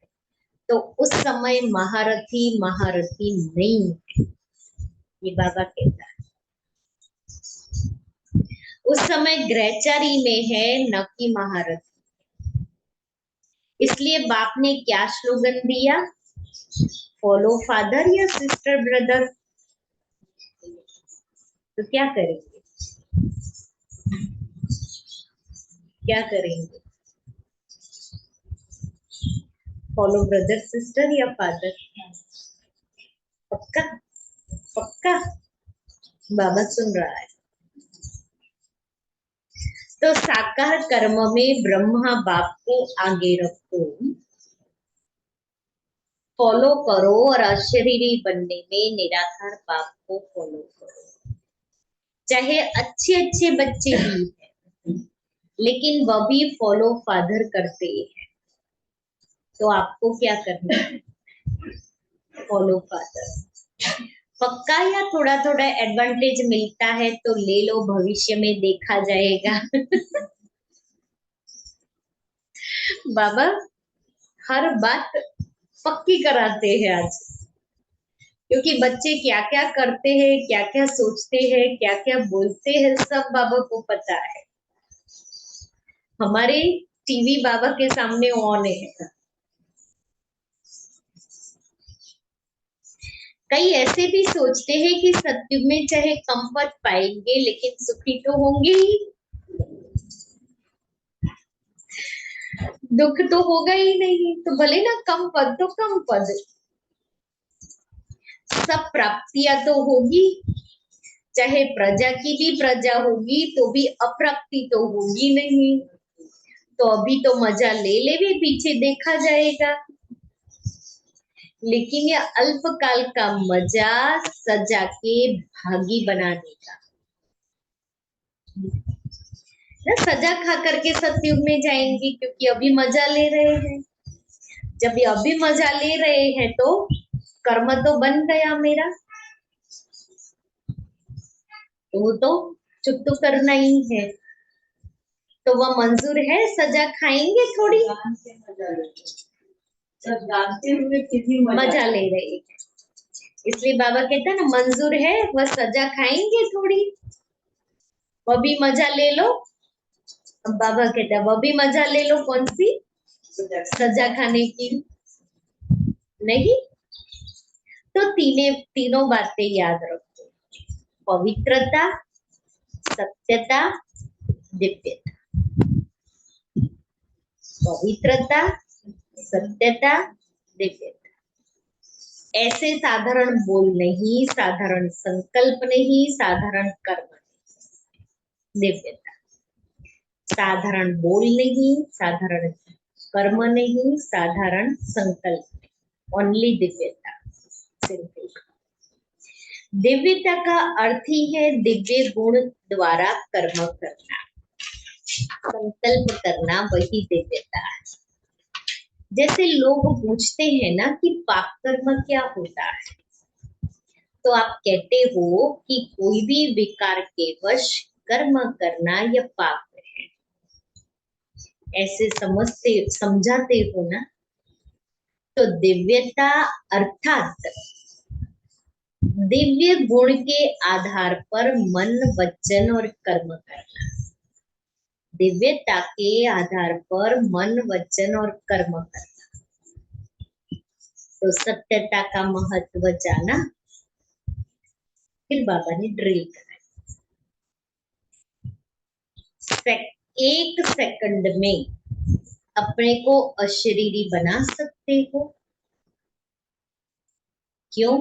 तो उस समय महारथी महारथी नहीं है, ये बाबा कहता है। उस समय ग्रहचारी में है, न कि महारथी। इसलिए बाप ने क्या स्लोगन दिया? फॉलो फादर या सिस्टर ब्रदर। तो क्या करेंगे? क्या करेंगे? फॉलो ब्रदर सिस्टर या फादर? पक्का? पक्का? बाबा सुन रहा है। तो साकार कर्म में ब्रह्मा बाप को आगे रखो, फॉलो करो, और अशरीरी बनने में निराकार बाप को फॉलो करो। चाहे अच्छे अच्छे बच्चे भी हैं, लेकिन वह भी फॉलो फादर करते हैं, तो आपको क्या करना है? Follow father. पक्का या थोड़ा थोड़ा एडवांटेज मिलता है तो ले लो, भविष्य में देखा जाएगा। बाबा हर बात पक्की कराते हैं आज, क्योंकि बच्चे क्या क्या करते हैं, क्या क्या सोचते हैं, क्या क्या बोलते हैं, सब बाबा को पता है। हमारे टीवी बाबा के सामने ऑन है। कई ऐसे भी सोचते हैं कि सत्युग में चाहे कम पद पाएंगे लेकिन सुखी तो होंगे ही, दुख तो होगा ही नहीं, तो भले ना कम पद तो कम पद, सब प्राप्तियां तो होगी। चाहे प्रजा की भी प्रजा होगी तो भी अप्राप्ति तो होगी नहीं। तो अभी तो मजा ले ले भी, पीछे देखा जाएगा। लेकिन यह अल्पकाल का मजा सजा के भागी बनाने का ना। सजा खा करके सतयुग में जाएंगे क्योंकि अभी मजा ले रहे हैं। जब ये अभी मजा ले रहे हैं तो कर्म तो बन गया मेरा, तो वो तो चुप तो करना ही है। तो वह मंजूर है, सजा खाएंगे थोड़ी, सब जानते हुए कितनी मजा ले रहे हैं। इसलिए बाबा कहता है ना, मंजूर है, वह सजा खाएंगे थोड़ी, वह भी मजा ले लो। अब बाबा कहता है वह भी मजा ले लो, कौन सी? सजा खाने की। नहीं तो तीनों बातें याद रखो, पवित्रता, सत्यता, दिव्यता। पवित्रता, सत्यता, दिव्यता। ऐसे साधारण बोल नहीं, साधारण संकल्प नहीं, साधारण कर्म नहीं, दिव्यता। साधारण बोल नहीं, साधारण कर्म नहीं, साधारण संकल्प नहीं, ओनली दिव्यता, सिंपल। दिव्यता का अर्थ ही है दिव्य गुण द्वारा कर्म करना, संकल्प करना, वही दिव्यता है। जैसे लोग पूछते हैं ना कि पाप कर्म क्या होता है, तो आप कहते हो कि कोई भी विकार के वश कर्म करना यह पाप है, ऐसे समझाते हो ना। तो दिव्यता अर्थात दिव्य गुण के आधार पर मन, वचन और कर्म करना। दिव्यता के आधार पर मन, वचन और कर्म करना। तो सत्यता का महत्व जाना, फिर बाबा ने ड्रिल करा। एक सेकंड में अपने को अशरीरी बना सकते हो। क्यों?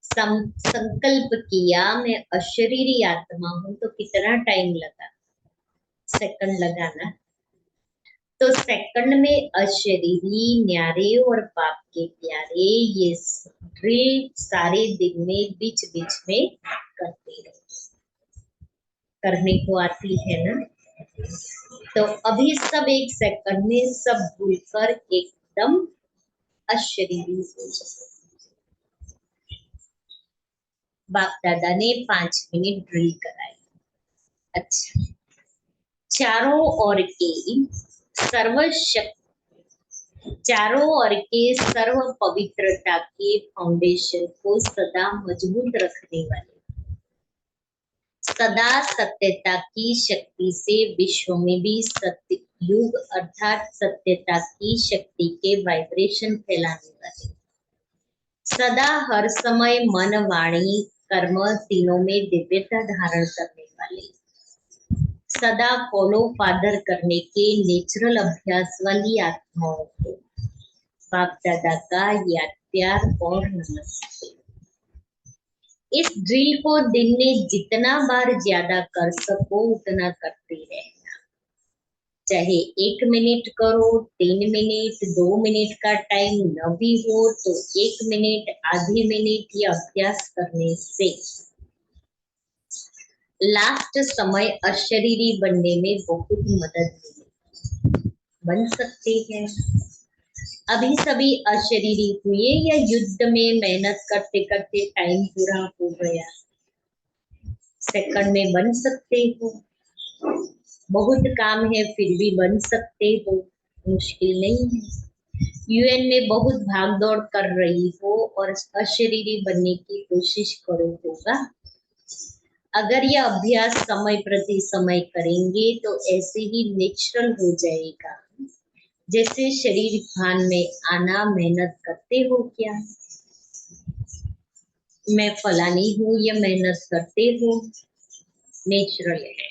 संकल्प किया मैं अशरीरी आत्मा हूं, तो कितना टाइम लगा? सेकंड लगाना। तो सेकंड में अशरीरी, न्यारे और बाप के प्यारे, ये ड्रिल सारे दिन में बीच बीच में करते रहो। करने को आती है ना। तो अभी सब एक सेकंड में सब भूलकर एकदम अशरीरी हो जाए। बाप दादा ने 5 मिनट ड्रिल कराई। अच्छा, चारों ओर के सर्वशक्ति, चारों ओर के सर्व पवित्रता के फाउंडेशन को सदा मजबूत रखने वाले, सदा सत्यता की शक्ति से विश्व में भी सत्य युग अर्थात सत्यता की शक्ति के वाइब्रेशन फैलाने वाले, सदा हर समय मन, वाणी, कर्म तीनों में दिव्यता धारण करने वाले, सदा फॉलो फादर करने के नेचुरल अभ्यास वाली आत्माओं को बाप दादा का याद, प्यार और नमस्ते। इस ड्रिल को दिन में जितना बार ज्यादा कर सको उतना करते रहना। चाहे 1 मिनट करो, 3 मिनट, 2 मिनट का टाइम न भी हो तो 1 मिनट, आधे मिनट या अभ्यास करने से लास्ट समय अशरीरी बनने में बहुत मदद मिलेगी। बन सकते हैं। अभी सभी अशरीरी हुए या युद्ध में मेहनत करते करते टाइम पूरा हो गया? सेकंड में बन सकते हो। बहुत काम है फिर भी बन सकते हो, मुश्किल नहीं है। यूएन में बहुत भाग दौड़ कर रही हो और अशरीरी बनने की कोशिश करो, होगा। अगर यह अभ्यास समय प्रति समय करेंगे तो ऐसे ही नेचुरल हो जाएगा। जैसे शरीर भान में आना, मेहनत करते हो क्या? मैं फलानी हूँ, या मेहनत करते हो, नेचुरल है।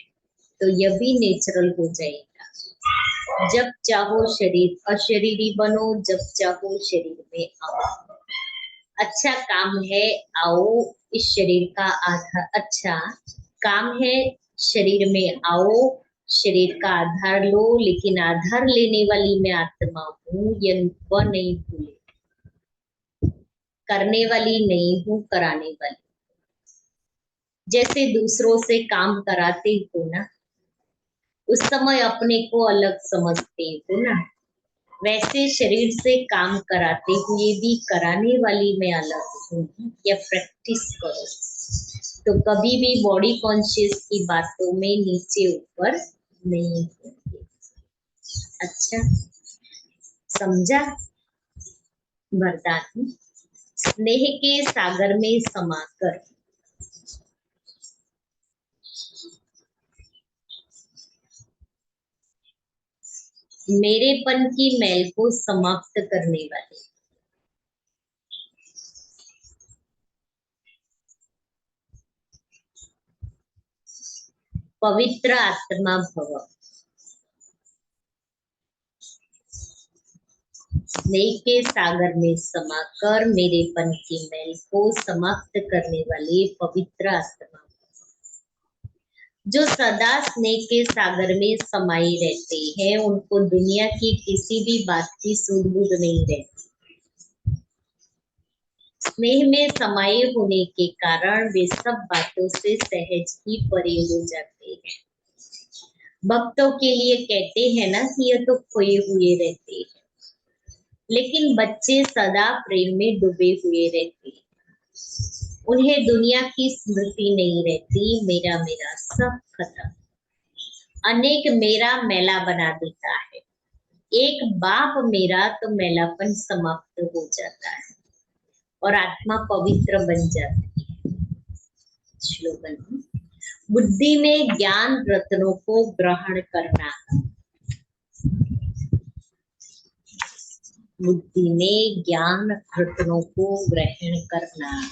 तो यह भी नेचुरल हो जाएगा। जब चाहो शरीर अशरीरी बनो, जब चाहो शरीर में आओ। अच्छा काम है, आओ इस शरीर का आधार, अच्छा काम है शरीर में आओ, शरीर का आधार लो, लेकिन आधार लेने वाली मैं आत्मा हूँ, वह नहीं भूले। करने वाली नहीं हूँ, कराने वाली। जैसे दूसरों से काम कराते हो ना, उस समय अपने को अलग समझते हो ना, वैसे शरीर से काम कराते हुए भी कराने वाली मैं अलग हूँ। या प्रैक्टिस करो तो कभी भी बॉडी कॉन्शियस की बातों में नीचे ऊपर नहीं होंगे। अच्छा, समझा? वरदान, स्नेह के सागर में समाकर मेरेपन की मैल को समाप्त करने वाले, पवित्र आत्मा भव। स्नेह के सागर में समाकर मेरेपन की मैल को समाप्त करने वाले पवित्र आत्मा, जो सदा स्नेह के सागर में समाये रहते हैं, उनको दुनिया की किसी भी बात की सूझ बूझ नहीं रहती। स्नेह में समाये होने के कारण वे सब बातों से सहज ही परे हो जाते हैं। भक्तों के लिए कहते हैं ना कि ये तो खोए हुए रहते हैं। लेकिन बच्चे सदा प्रेम में डूबे हुए रहते हैं। उन्हें दुनिया की स्मृति नहीं रहती। मेरा मेरा सब खत्म। अनेक मेरा मैला बना देता है। एक बाप मेरा तो मैलापन समाप्त हो जाता है और आत्मा पवित्र बन जाती है। श्लोगन। बुद्धि में ज्ञान रत्नों को ग्रहण करना। बुद्धि में ज्ञान रत्नों को ग्रहण करना।